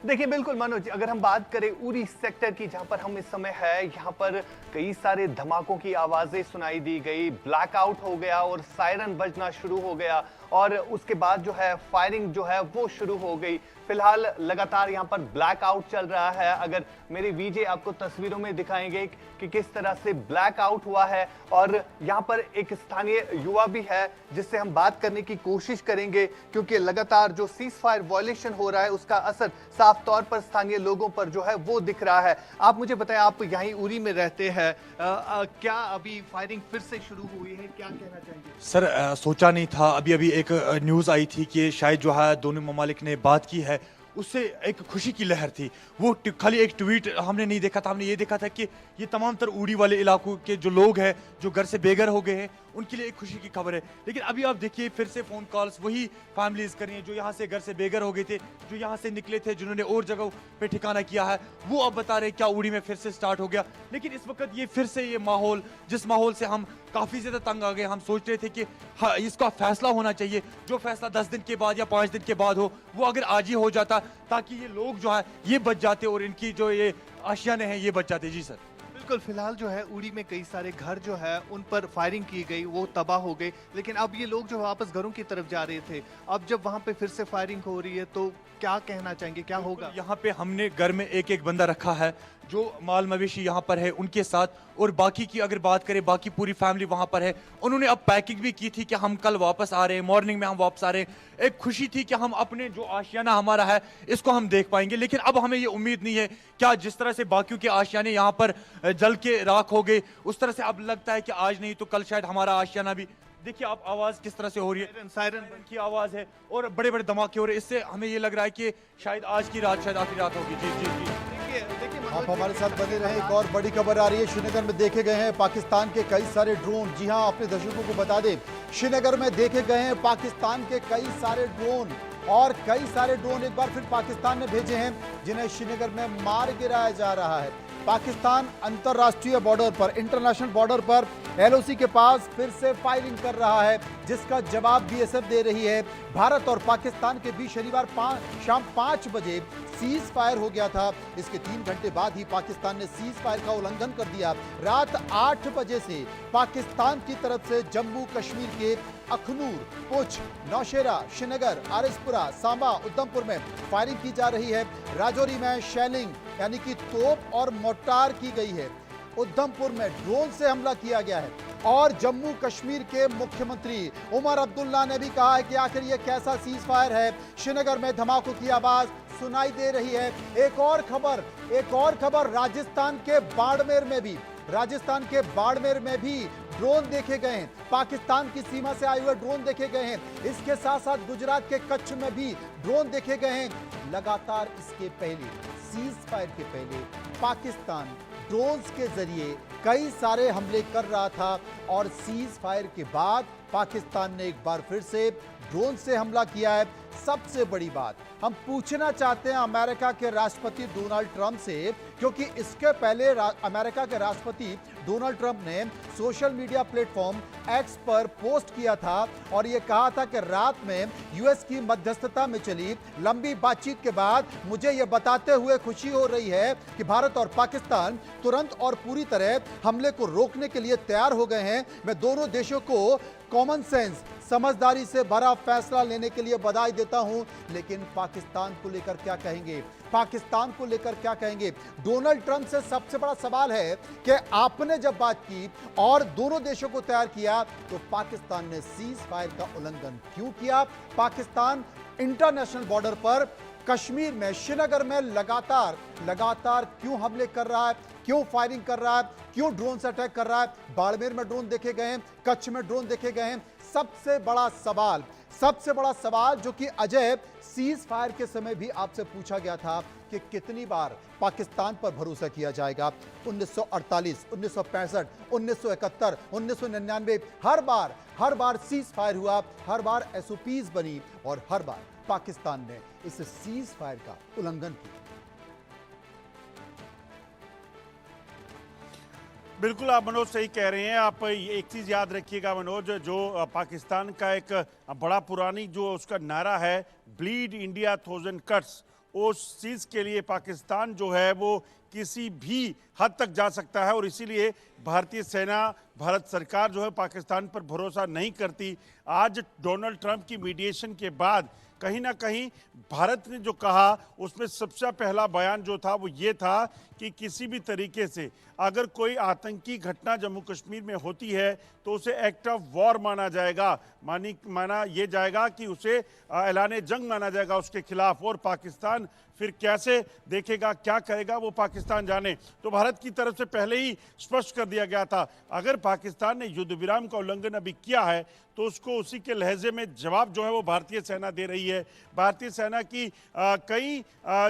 देखिए बिल्कुल मनोज, अगर हम बात करें उरी सेक्टर की जहां पर हम इस समय है, यहाँ पर कई सारे धमाकों की आवाजें सुनाई दी गई, ब्लैकआउट हो गया और सायरन बजना शुरू हो गया और उसके बाद जो है फायरिंग जो है वो शुरू हो गई। फिलहाल लगातार यहाँ पर ब्लैकआउट चल रहा है। अगर मेरे वीजे आपको तस्वीरों में दिखाएंगे कि किस तरह से ब्लैकआउट हुआ है और यहाँ पर एक स्थानीय युवा भी है जिससे हम बात करने की कोशिश करेंगे, क्योंकि लगातार जो सीज फायर वायलेशन हो रहा है उसका असर साफ तौर पर स्थानीय लोगों पर जो है वो दिख रहा है। आप मुझे बताएं, आप यहीं उरी में रहते हैं, क्या अभी फायरिंग फिर से शुरू हुई है, क्या कहना चाहेंगे? सर सोचा नहीं था, अभी एक न्यूज़ आई थी कि शायद जो है दोनों ममालिक ने बात की है, उससे एक खुशी की लहर थी। वो खाली एक ट्वीट हमने नहीं देखा था, हमने ये देखा था कि ये तमाम तर उड़ी वाले इलाकों के जो लोग हैं जो घर से बेघर हो गए हैं उनके लिए एक खुशी की खबर है। लेकिन अभी आप देखिए फिर से फ़ोन कॉल्स वही फैमिलीज़ कर रही हैं जो यहाँ से घर से बेघर हो गए थे, जो यहाँ से निकले थे, जिन्होंने और जगहों पे ठिकाना किया है, वो अब बता रहे क्या उड़ी में फिर से स्टार्ट हो गया। लेकिन इस वक्त ये फिर से ये माहौल, जिस माहौल से हम काफ़ी ज़्यादा तंग आ गए, हम सोच रहे थे कि हाँ इसका फैसला होना चाहिए, जो फैसला 10 दिन के बाद या 5 दिन के बाद हो वो अगर आज ही हो जाता ताकि ये लोग जो है ये बच जाते और इनकी जो ये आशियाने हैं ये बच जाते। जी सर। बिल्कुल, फिलहाल जो है उड़ी में कई सारे घर जो है उन पर फायरिंग की गई, वो तबाह हो गए। लेकिन अब ये लोग जो वापस घरों की तरफ जा रहे थे, अब जब वहां पे फिर से फायरिंग हो रही है तो क्या कहना चाहेंगे, क्या होगा? यहाँ पे हमने घर में एक एक बंदा रखा है जो माल मवेशी यहाँ पर है उनके साथ, और बाकी की अगर बात करें बाकी पूरी फैमिली वहाँ पर है। उन्होंने अब पैकिंग भी की थी कि हम कल वापस आ रहे हैं, मॉर्निंग में हम वापस आ रहे हैं। एक खुशी थी कि हम अपने जो आशियाना हमारा है इसको हम देख पाएंगे। लेकिन अब हमें ये उम्मीद नहीं है, क्या जिस तरह से बाकियों के आशियाने यहाँ पर जल के राख हो गए उस तरह से अब लगता है कि आज नहीं तो कल शायद हमारा आशियाना भी। देखिए आप आवाज किस तरह से हो रही है, सायरन की आवाज है और बड़े बड़े धमाके हो रहे हैं। इससे हमें ये लग रहा है कि शायद आज की रात शायद आखिरी रात होगी। जी जी जी आप हमारे साथ बने रहें। एक और बड़ी खबर आ रही है, श्रीनगर में देखे गए हैं पाकिस्तान के कई सारे ड्रोन। जी हां, अपने दर्शकों को बता दें, श्रीनगर में देखे गए हैं पाकिस्तान के कई सारे ड्रोन, और कई सारे ड्रोन एक बार फिर पाकिस्तान ने भेजे हैं जिन्हें श्रीनगर में मार गिराया जा रहा है। पाकिस्तान अंतर्राष्ट्रीय बॉर्डर पर, इंटरनेशनल बॉर्डर पर एलओसी के पास फिर से फायरिंग कर रहा है, जिसका जवाब बीएसएफ दे रही है। भारत और पाकिस्तान के बीच शनिवार शाम 5 बजे सीज फायर हो गया था। इसके 3 घंटे बाद ही पाकिस्तान ने सीज फायर का उल्लंघन कर दिया। रात 8 बजे से पाकिस्तान की तरफ से जम्मू कश्मीर के अखनूर, पुंछ, नौशेरा, श्रीनगर, आरिसपुरा, सांबा, उधमपुर में फायरिंग की जा रही है। राजौरी में शेलिंग यानी कि तोप और मोर्टार की गई है। उधमपुर में ड्रोन से हमला किया गया है। और जम्मू कश्मीर के मुख्यमंत्री उमर अब्दुल्ला ने भी कहा है कि आखिर ये कैसा सीज फायर है। श्रीनगर में धमाकों की आवाज सुनाई दे रही है। एक और खबर राजस्थान के बाड़मेर में भी ड्रोन देखे गए हैं। पाकिस्तान की सीमा से आए हुए ड्रोन देखे गए हैं। इसके साथ साथ गुजरात के कच्छ में भी ड्रोन देखे गए हैं। लगातार इसके पहले, सीज फायर के पहले, पाकिस्तान ड्रोन्स के जरिए कई सारे हमले कर रहा था, और सीज फायर के बाद पाकिस्तान ने एक बार फिर से ड्रोन से हमला किया है। सबसे बड़ी बात हम पूछना चाहते हैं अमेरिका के राष्ट्रपति डोनाल्ड ट्रंप से, क्योंकि इसके पहले अमेरिका के राष्ट्रपति डोनाल्ड ट्रंप ने सोशल मीडिया प्लेटफॉर्म एक्स पर पोस्ट किया था और यह कहा था कि रात में यूएस की मध्यस्थता में चली लंबी बातचीत के बाद मुझे यह बताते हुए खुशी हो रही है कि भारत और पाकिस्तान तुरंत और पूरी तरह हमले को रोकने के लिए तैयार हो गए हैं। मैं दोनों देशों को कॉमन सेंस, समझदारी से भरा फैसला लेने के लिए बधाई देता हूं। लेकिन पाकिस्तान को लेकर क्या कहेंगे? डोनाल्ड ट्रंप से सबसे बड़ा सवाल है कि आपने जब बात की और दोनों देशों को तैयार किया तो पाकिस्तान ने सीज फायर का उल्लंघन क्यों किया? पाकिस्तान इंटरनेशनल बॉर्डर पर कश्मीर में, श्रीनगर में लगातार क्यों हमले कर रहा है, क्यों फायरिंग कर रहा है, क्यों ड्रोन से अटैक कर रहा है? बाड़मेर में ड्रोन देखे गए हैं, कच्छ में ड्रोन देखे गए हैं। सबसे बड़ा सवाल जो कि अजय सीज फायर के समय भी आपसे पूछा गया था कि कितनी बार पाकिस्तान पर भरोसा किया जाएगा। 1948, 1965, 1971, 1999, हर बार सीज फायर हुआ, हर बार एसओपीज बनी और हर बार पाकिस्तान ने इस सीज फायर का उल्लंघन किया। बिल्कुल आप मनोज सही कह रहे हैं। आप एक चीज याद रखिएगा मनोज, जो पाकिस्तान का एक बड़ा पुरानी जो उसका नारा है ब्लीड इंडिया 1000 कट्स, उस चीज के लिए पाकिस्तान जो है वो किसी भी हद तक जा सकता है और इसीलिए भारतीय सेना, भारत सरकार जो है पाकिस्तान पर भरोसा नहीं करती। आज डोनाल्ड ट्रंप की मीडिएशन के बाद कहीं ना कहीं भारत ने जो कहा उसमें सबसे पहला बयान जो था वो ये था कि किसी भी तरीके से अगर कोई आतंकी घटना जम्मू कश्मीर में होती है तो उसे एक्ट ऑफ वॉर माना जाएगा, माना ये जाएगा कि उसे ऐलान जंग माना जाएगा उसके खिलाफ। और पाकिस्तान फिर कैसे देखेगा, क्या करेगा, वो पाकिस्तान जाने। तो भारत की तरफ से पहले ही स्पष्ट कर दिया गया था, अगर पाकिस्तान ने युद्ध विराम का उल्लंघन अभी किया है तो उसको उसी के लहजे में जवाब जो है वो भारतीय सेना दे रही है। भारतीय सेना की कई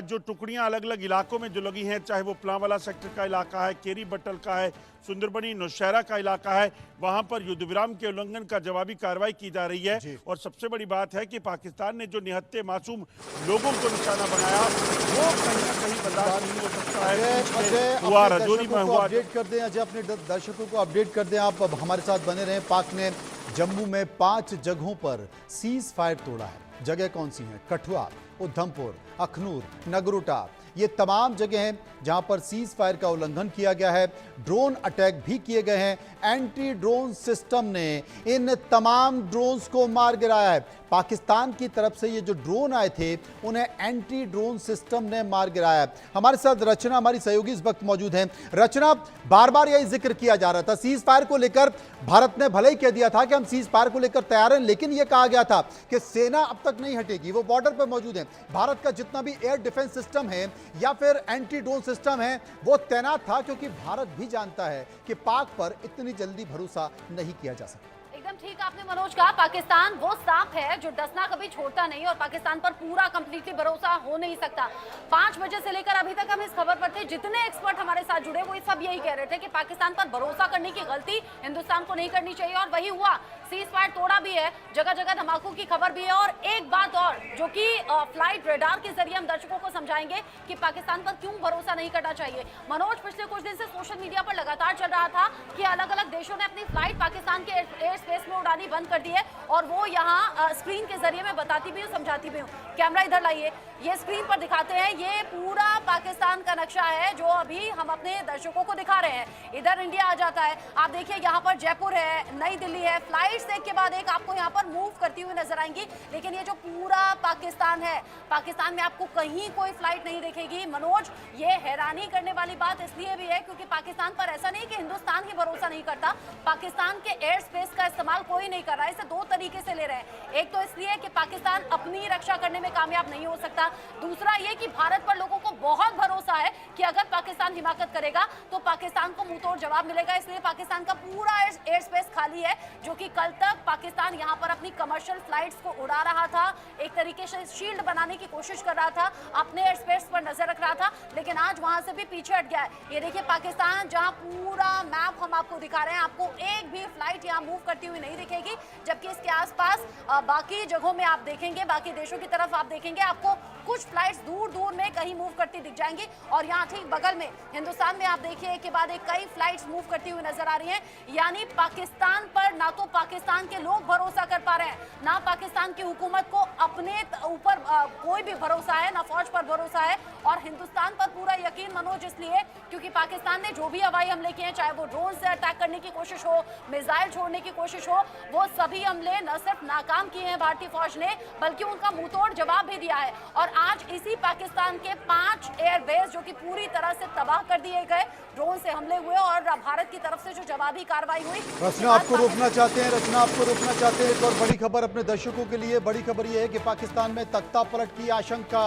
जो टुकड़ियां अलग अलग इलाकों में जो लगी हैं, चाहे वो प्लांवाला सेक्टर का इलाका है, केरी बट्टल का है, सुंदरबनी नौशहरा का इलाका है, वहां पर युद्ध विराम के उल्लंघन का जवाबी कार्रवाई की जा रही है। और सबसे बड़ी बात है कि पाकिस्तान ने जो निहत्थे मासूम लोगों को निशाना बनाया वो कहीं ना कहीं बर्दाश्त नहीं हो सकता है। हुआ रजौरी में हुआ। अपडेट कर दें अजय, अपने दर्शकों को अपडेट कर दें, आप अब हमारे साथ बने रहें। पाक ने जम्मू में 5 जगहों पर सीज फायर तोड़ा है। जगह कौन सी हैं? कठुआ, उधमपुर, अखनूर, नगरोटा, ये तमाम जगह हैं जहां पर सीज फायर का उल्लंघन किया गया है। ड्रोन अटैक भी किए गए हैं। एंटी ड्रोन सिस्टम ने इन तमाम ड्रोन्स को मार गिराया है। पाकिस्तान की तरफ से ये जो ड्रोन आए थे उन्हें एंटी ड्रोन सिस्टम ने मार गिराया है। हमारे साथ रचना, हमारी सहयोगी इस वक्त मौजूद हैं। रचना, बार बार यही जिक्र किया जा रहा था सीज फायर को लेकर, भारत ने भले ही कह दिया था कि हम सीज फायर को लेकर तैयार हैं, लेकिन यह कहा गया था कि सेना अब तक नहीं हटेगी, वो बॉर्डर पर मौजूद है। भारत का जितना भी एयर डिफेंस सिस्टम है या फिर एंटी ड्रोन सिस्टम है वो तैनात था, क्योंकि भारत भी जानता है कि पाक पर इतनी जल्दी भरोसा नहीं किया जा सकता। एकदम ठीक आपने मनोज कहा, पाकिस्तान वो सांप है जो डसना कभी छोड़ता नहीं और पाकिस्तान पर पूरा कंप्लीटली भरोसा हो नहीं सकता। 5 बजे से लेकर अभी तक हम इस खबर पर थे, जितने एक्सपर्ट हमारे साथ जुड़े वो सब यही कह रहे थे कि पाकिस्तान पर भरोसा करने की गलती हिंदुस्तान को नहीं करनी चाहिए, और वही हुआ। सीज फायर तोड़ा भी है, जगह जगह धमाकों की खबर भी है। और एक बात और जो कि फ्लाइट रेडार के जरिए हम दर्शकों को समझाएंगे कि पाकिस्तान पर क्यों भरोसा नहीं करना चाहिए। मनोज, पिछले कुछ दिन से सोशल मीडिया पर लगातार चल रहा था कि अलग अलग देशों ने अपनी फ्लाइट पाकिस्तान के एयर स्पेस में उड़ानी बंद कर दी है, और वो यहाँ स्क्रीन के जरिए मैं बताती भी हूँ, समझाती भी हूँ। कैमरा इधर लाइए, ये स्क्रीन पर दिखाते हैं, ये पूरा पाकिस्तान का नक्शा है जो अभी हम अपने दर्शकों को दिखा रहे हैं। इधर इंडिया आ जाता है, आप देखिए यहाँ पर जयपुर है, नई दिल्ली है, फ्लाइट्स एक के बाद एक आपको यहाँ पर मूव करती हुई नजर आएंगी। लेकिन ये जो पूरा पाकिस्तान है, पाकिस्तान में आपको कहीं कोई फ्लाइट नहीं दिखेगी। मनोज, ये हैरानी करने वाली बात इसलिए भी है क्योंकि पाकिस्तान पर ऐसा नहीं कि हिंदुस्तान ही भरोसा नहीं करता, पाकिस्तान के एयर स्पेस का इस्तेमाल कोई नहीं कर रहा है। इसे 2 तरीके से ले रहे हैं। एक तो इसलिए कि पाकिस्तान अपनी रक्षा करने में कामयाब नहीं हो सकता, दूसरा ये कि भारत पर लोगों को बहुत भरोसा है कि अगर पाकिस्तान हिमाकत करेगा तो पाकिस्तान को मुंहतोड़ जवाब मिलेगा। इसलिए पाकिस्तान का पूरा एयर स्पेस खाली है, जो कि कल तक पाकिस्तान यहां पर अपनी कमर्शियल फ्लाइट्स को उड़ा रहा था, एक तरीके से शील्ड बनाने की कोशिश कर रहा था, अपने एयर स्पेस पर नजर रख रहा था, लेकिन आज वहां से भी पीछे हट गया है। ये देखिए पाकिस्तान, जहां पूरा मैप हम आपको दिखा रहे हैं, आपको एक भी फ्लाइट यहां मूव करती हुई नहीं दिखेगी, जबकि इसके आसपास बाकी जगहों में आप देखेंगे, बाकी देशों की तरफ आप देखेंगे, आपको कुछ फ्लाइट्स दूर दूर में कहीं मूव करती दिख जाएंगी। और यहाँ ठीक बगल में हिंदुस्तान में आप देखिए एक के बाद एक कई फ्लाइट्स मूव करती हुई नजर आ रही हैं। यानी पाकिस्तान पर ना तो पाकिस्तान के लोग भरोसा कर पा रहे हैं, ना पाकिस्तान की हुकूमत को अपने ऊपर कोई भी भरोसा है, ना फौज पर भरोसा है, और हिंदुस्तान पर पूरा यकीन मनोज इसलिए क्योंकि पाकिस्तान ने जो भी हवाई हमले किए हैं, चाहे वो ड्रोन से अटैक करने की कोशिश हो, मिसाइल छोड़ने की कोशिश हो, वो सभी हमले न सिर्फ नाकाम किए हैं भारतीय फौज ने, बल्कि उनका मुंहतोड़ जवाब भी दिया है। और आज इसी पाकिस्तान के 5 एयरबेस जो कि पूरी तरह से तबाह कर दिए गए, ड्रोन से हमले हुए, और भारत की तरफ से जो जवाबी कार्रवाई हुई। रचना आपको रोकना चाहते हैं, एक और बड़ी खबर अपने दर्शकों के लिए। बड़ी खबर यह है कि पाकिस्तान में तख्ता पलट की आशंका,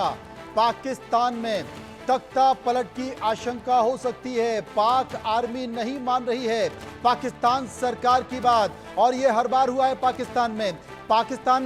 पाकिस्तान में तख्ता पलट की आशंका हो सकती है। पाक आर्मी नहीं मान रही है पाकिस्तान सरकार की बात, और यह हर बार हुआ है पाकिस्तान में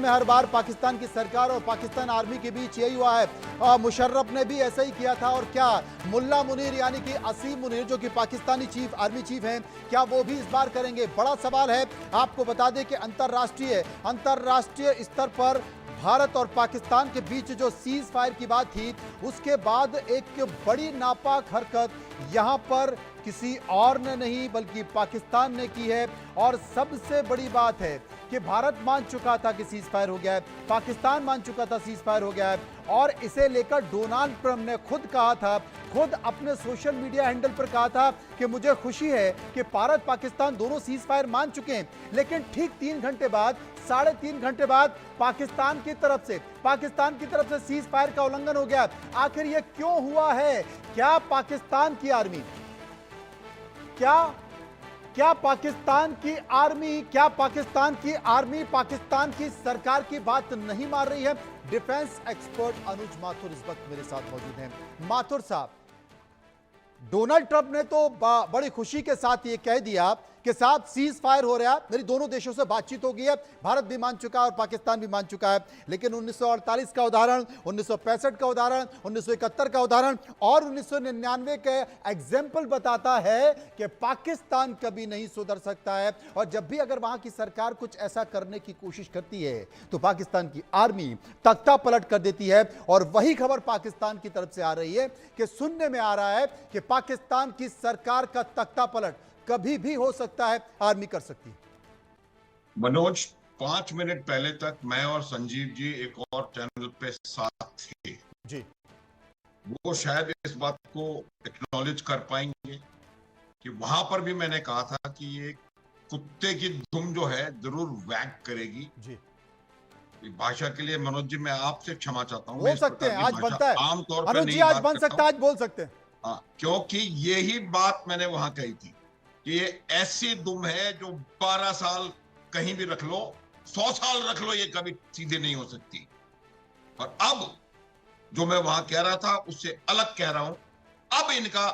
हर बार पाकिस्तान की सरकार और पाकिस्तान आर्मी के बीच यही हुआ है। मुशर्रफ ने भी ऐसा ही किया था, और क्या मुल्ला मुनीर यानी कि असीम मुनीर जो कि पाकिस्तानी आर्मी चीफ हैं, क्या वो भी इस बार करेंगे? बड़ा सवाल है। आपको बता दें कि अंतर्राष्ट्रीय स्तर पर भारत और पाकिस्तान के बीच जो सीज फायर की बात थी, उसके बाद एक बड़ी नापाक हरकत यहां पर किसी और ने नहीं बल्कि पाकिस्तान ने की है। और सबसे बड़ी बात है कि भारत मान चुका था कि सीज फायर हो गया है, पाकिस्तान मान चुका था सीज फायर हो गया है, और इसे लेकर डोनाल्ड ट्रंप ने खुद कहा था, खुद अपने सोशल मीडिया हैंडल पर कहा था कि मुझे खुशी है कि भारत पाकिस्तान दोनों सीज फायर मान चुके हैं। लेकिन ठीक 3 घंटे बाद, 3.5 घंटे बाद पाकिस्तान की तरफ से सीज फायर का उल्लंघन हो गया। आखिर यह क्यों हुआ है? क्या पाकिस्तान की आर्मी पाकिस्तान की सरकार की बात नहीं मान रही है? डिफेंस एक्सपर्ट अनुज माथुर इस वक्त मेरे साथ मौजूद हैं। माथुर साहब, डोनाल्ड ट्रंप ने तो बड़ी खुशी के साथ ये कह दिया कि साहब सीज फायर हो रहा है, मेरी दोनों देशों से बातचीत हो गई है, भारत भी मान चुका है और पाकिस्तान भी मान चुका है। लेकिन 1948 का उदाहरण, 1965 का उदाहरण, 1971 का उदाहरण और 1999 के एग्जाम्पल बताता है कि पाकिस्तान कभी नहीं सुधर सकता है। और जब भी अगर वहां की सरकार कुछ ऐसा करने की कोशिश करती है तो पाकिस्तान की आर्मी तख्ता पलट कर देती है। और वही खबर पाकिस्तान की तरफ से आ रही है कि सुनने में आ रहा है कि पाकिस्तान की सरकार का तख्ता पलट कभी भी हो सकता है, आर्मी कर सकती है। मनोज, 5 मिनट पहले तक मैं और संजीव जी एक और चैनल पे साथ थे जी। वो शायद इस बात को एक्नॉलेज कर पाएंगे कि वहां पर भी मैंने कहा था कि ये कुत्ते की दुम जो है जरूर वैग करेगी जी। भाषा के लिए मनोज जी मैं आपसे क्षमा चाहता हूँ। बोल सकते हैं, आज बनता है आमतौर पर अनुज जी, आज बन सकता है, आज बोल सकते हैं। क्योंकि यही बात मैंने वहां कही थी कि ये ऐसी दुम है जो 12 साल कहीं भी रख लो, 100 साल रख लो, ये कभी सीधे नहीं हो सकती। और अब जो मैं वहां कह रहा था उससे अलग कह रहा हूं, अब इनका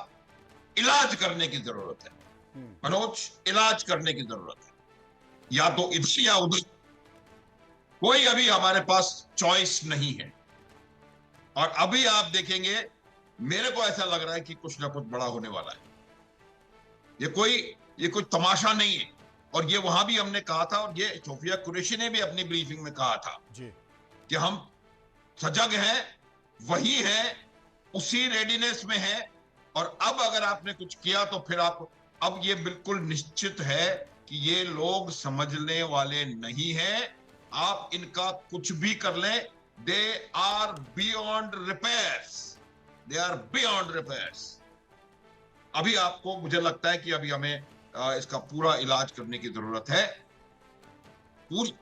इलाज करने की जरूरत है मनोज, इलाज करने की जरूरत है, या तो इधर या उधर, कोई अभी हमारे पास चॉइस नहीं है। और अभी आप देखेंगे, मेरे को ऐसा लग रहा है कि कुछ ना कुछ बड़ा होने वाला है। ये कोई तमाशा नहीं है। और ये वहां भी हमने कहा था, और ये सोफिया कुरैशी ने भी अपनी ब्रीफिंग में कहा था जी कि हम सजग हैं, वही हैं, उसी रेडीनेस में हैं। और अब अगर आपने कुछ किया तो फिर अब ये बिल्कुल निश्चित है कि ये लोग समझने वाले नहीं हैं। आप इनका कुछ भी कर लें, they are beyond repairs, they are beyond repairs. अभी आपको, मुझे लगता है कि अभी हमें इसका पूरा इलाज करने की जरूरत है पूरी।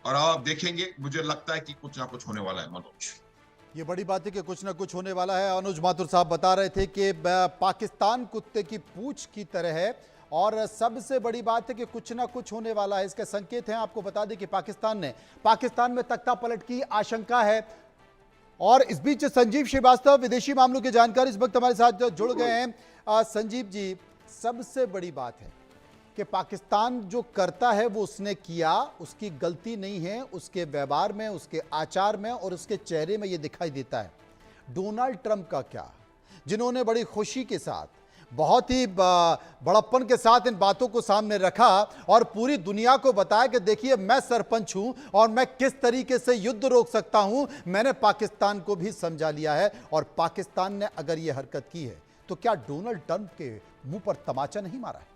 और आप देखेंगे, मुझे लगता है कि कुछ ना कुछ होने वाला है मनोज। ये बड़ी बात है कि कुछ ना कुछ होने वाला है। अनुज माथुर साहब बता रहे थे कि पाकिस्तान कुत्ते की पूंछ की तरह है और सबसे बड़ी बात है कि कुछ ना कुछ होने वाला है। इसके संकेत हैं। आपको बता दें कि पाकिस्तान में तख्ता पलट की आशंका है। और इस बीच संजीव श्रीवास्तव, विदेशी मामलों की जानकारी, इस वक्त हमारे साथ जुड़ गए हैं। संजीव जी, सबसे बड़ी बात है कि पाकिस्तान जो करता है वो उसने किया, उसकी गलती नहीं है, उसके व्यवहार में, उसके आचार में और उसके चेहरे में ये दिखाई देता है। डोनाल्ड ट्रंप का क्या, जिन्होंने बड़ी खुशी के साथ, बहुत ही बड़प्पन के साथ इन बातों को सामने रखा और पूरी दुनिया को बताया कि देखिए मैं सरपंच हूं और मैं किस तरीके से युद्ध रोक सकता हूं, मैंने पाकिस्तान को भी समझा लिया है। और पाकिस्तान ने अगर यह हरकत की है तो क्या डोनाल्ड ट्रंप के मुंह पर तमाचा नहीं मारा है?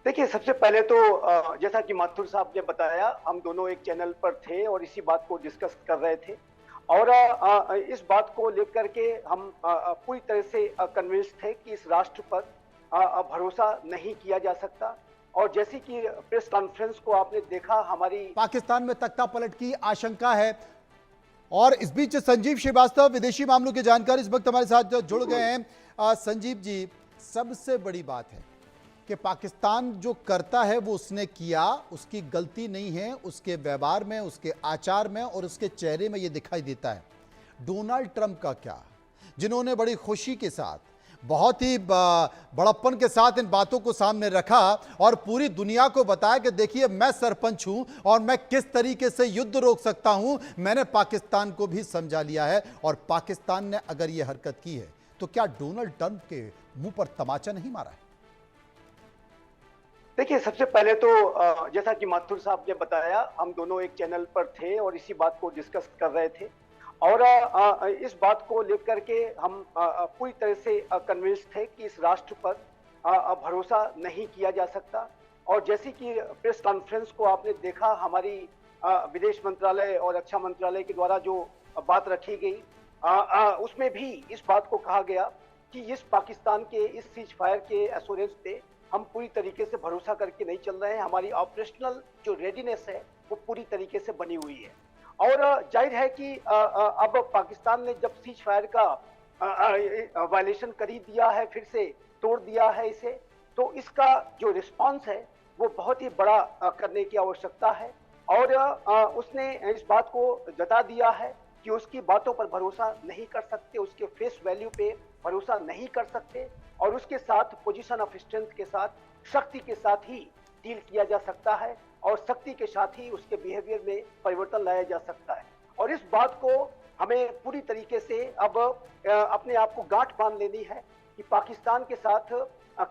देखिए, सबसे पहले तो जैसा कि माथुर साहब ने बताया, हम दोनों एक चैनल पर थे और इसी बात को डिस्कस कर रहे थे। और इस बात को लेकर के हम पूरी तरह से कन्विंस थे कि इस राष्ट्र पर भरोसा नहीं किया जा सकता। और जैसे कि प्रेस कॉन्फ्रेंस को आपने देखा, हमारी पाकिस्तान में तख्ता पलट की आशंका है। और इस बीच संजीव श्रीवास्तव, विदेशी मामलों की जानकारी, इस वक्त हमारे साथ जुड़ गए हैं। संजीव जी, सबसे बड़ी बात है कि पाकिस्तान जो करता है वो उसने किया, उसकी गलती नहीं है, उसके व्यवहार में, उसके आचार में और उसके चेहरे में ये दिखाई देता है। डोनाल्ड ट्रंप का क्या, जिन्होंने बड़ी खुशी के साथ, बहुत ही बड़प्पन के साथ इन बातों को सामने रखा और पूरी दुनिया को बताया कि देखिए मैं सरपंच हूं और मैं किस तरीके से युद्ध रोक सकता हूं, मैंने पाकिस्तान को भी समझा लिया है। और पाकिस्तान ने अगर यह हरकत की है तो क्या डोनाल्ड ट्रंप के मुंह पर तमाचा नहीं मारा है? देखिए, सबसे पहले तो जैसा कि माथुर साहब ने बताया, हम दोनों एक चैनल पर थे और इसी बात को डिस्कस कर रहे थे। और इस बात को लेकर के हम पूरी तरह से कन्विंस्ड थे कि इस राष्ट्र पर भरोसा नहीं किया जा सकता। और जैसे कि प्रेस कॉन्फ्रेंस को आपने देखा, हमारी विदेश मंत्रालय और रक्षा मंत्रालय के द्वारा जो बात रखी गई, उसमें भी इस बात को कहा गया कि इस पाकिस्तान के इस सीज फायर के एश्योरेंस पे हम पूरी तरीके से भरोसा करके नहीं चल रहे हैं। हमारी ऑपरेशनल जो रेडीनेस है वो पूरी तरीके से बनी हुई है। और जाहिर है कि अब पाकिस्तान ने जब सीज फायर का वायलेशन कर ही दिया है, फिर से तोड़ दिया है इसे, तो इसका जो रिस्पांस है वो बहुत ही बड़ा करने की आवश्यकता है। और उसने इस बात को जता दिया है कि उसकी बातों पर भरोसा नहीं कर सकते, उसके फेस वैल्यू पे भरोसा नहीं कर सकते, और उसके साथ पोजीशन ऑफ स्ट्रेंथ के साथ, शक्ति के साथ ही डील किया जा सकता है, और शक्ति के साथ ही उसके बिहेवियर में परिवर्तन लाया जा सकता है। और इस बात को हमें पूरी तरीके से अब अपने आप को गांठ बांध लेनी है कि पाकिस्तान के साथ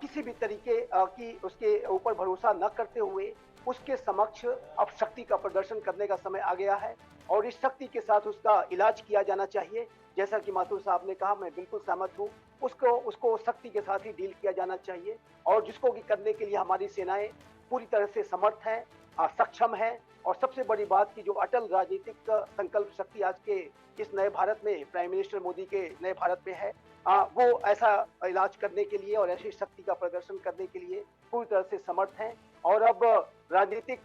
किसी भी तरीके की उसके ऊपर भरोसा न करते हुए उसके समक्ष अब शक्ति का प्रदर्शन करने का समय आ गया है, और इस शक्ति के साथ उसका इलाज किया जाना चाहिए। जैसा कि माथुर साहब ने कहा, मैं बिल्कुल सहमत हूँ, उसको शक्ति के साथ ही डील किया जाना चाहिए, और जिसको भी करने के लिए हमारी सेनाएं पूरी तरह से समर्थ हैं, सक्षम है। और सबसे बड़ी बात की जो अटल राजनीतिक संकल्प शक्ति आज के इस नए भारत में, प्राइम मिनिस्टर मोदी के नए भारत में है, वो ऐसा इलाज करने के लिए और ऐसी शक्ति का प्रदर्शन करने के लिए पूरी तरह से समर्थ हैं। और अब राजनीतिक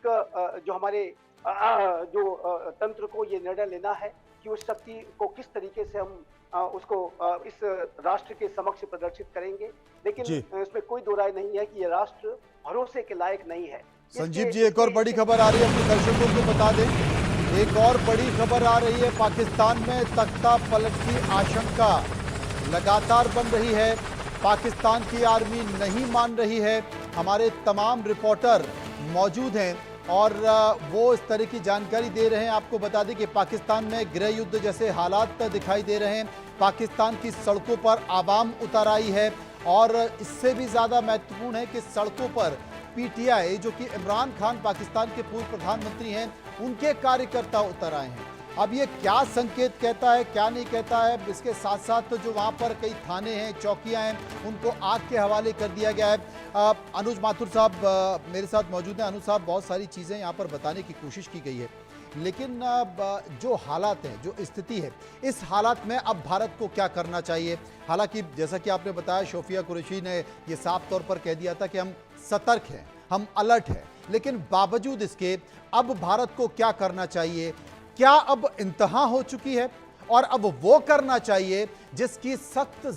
जो हमारे जो तंत्र को ये निर्णय लेना है कि उस शक्ति को किस तरीके से हम उसको इस राष्ट्र के समक्ष प्रदर्शित करेंगे। लेकिन इसमें कोई दो राय नहीं है कि ये राष्ट्र भरोसे के लायक नहीं है। संजीव जी, एक और बड़ी खबर आ रही है, अपने दर्शकों को बता दें, एक और बड़ी खबर आ रही है। पाकिस्तान में तख्ता पलट की आशंका लगातार बन रही है। पाकिस्तान की आर्मी नहीं मान रही है। हमारे तमाम रिपोर्टर मौजूद हैं और वो इस तरह की जानकारी दे रहे हैं। आपको बता दें कि पाकिस्तान में गृह युद्ध जैसे हालात दिखाई दे रहे हैं। पाकिस्तान की सड़कों पर आवाम उतर आई है, और इससे भी ज़्यादा महत्वपूर्ण है कि सड़कों पर पीटीआई, जो कि इमरान खान पाकिस्तान के पूर्व प्रधानमंत्री हैं, उनके कार्यकर्ता उतर आए हैं। अब ये क्या संकेत कहता है, क्या नहीं कहता है, इसके साथ साथ तो जो वहाँ पर कई थाने हैं, चौकियाँ हैं, उनको आग के हवाले कर दिया गया है। अनुज माथुर साहब मेरे साथ मौजूद हैं। अनुज साहब, बहुत सारी चीज़ें यहाँ पर बताने की कोशिश की गई है, लेकिन जो हालात हैं, जो स्थिति है, इस हालात में अब भारत को क्या करना चाहिए? हालांकि जैसा कि आपने बताया, शोफिया कुरैशी ने ये साफ तौर पर कह दिया था कि हम सतर्क हैं, हम अलर्ट हैं, लेकिन बावजूद इसके अब भारत को क्या करना चाहिए? क्या अब इंतहा हो चुकी है और अब वो करना चाहिए जिसकी सख्त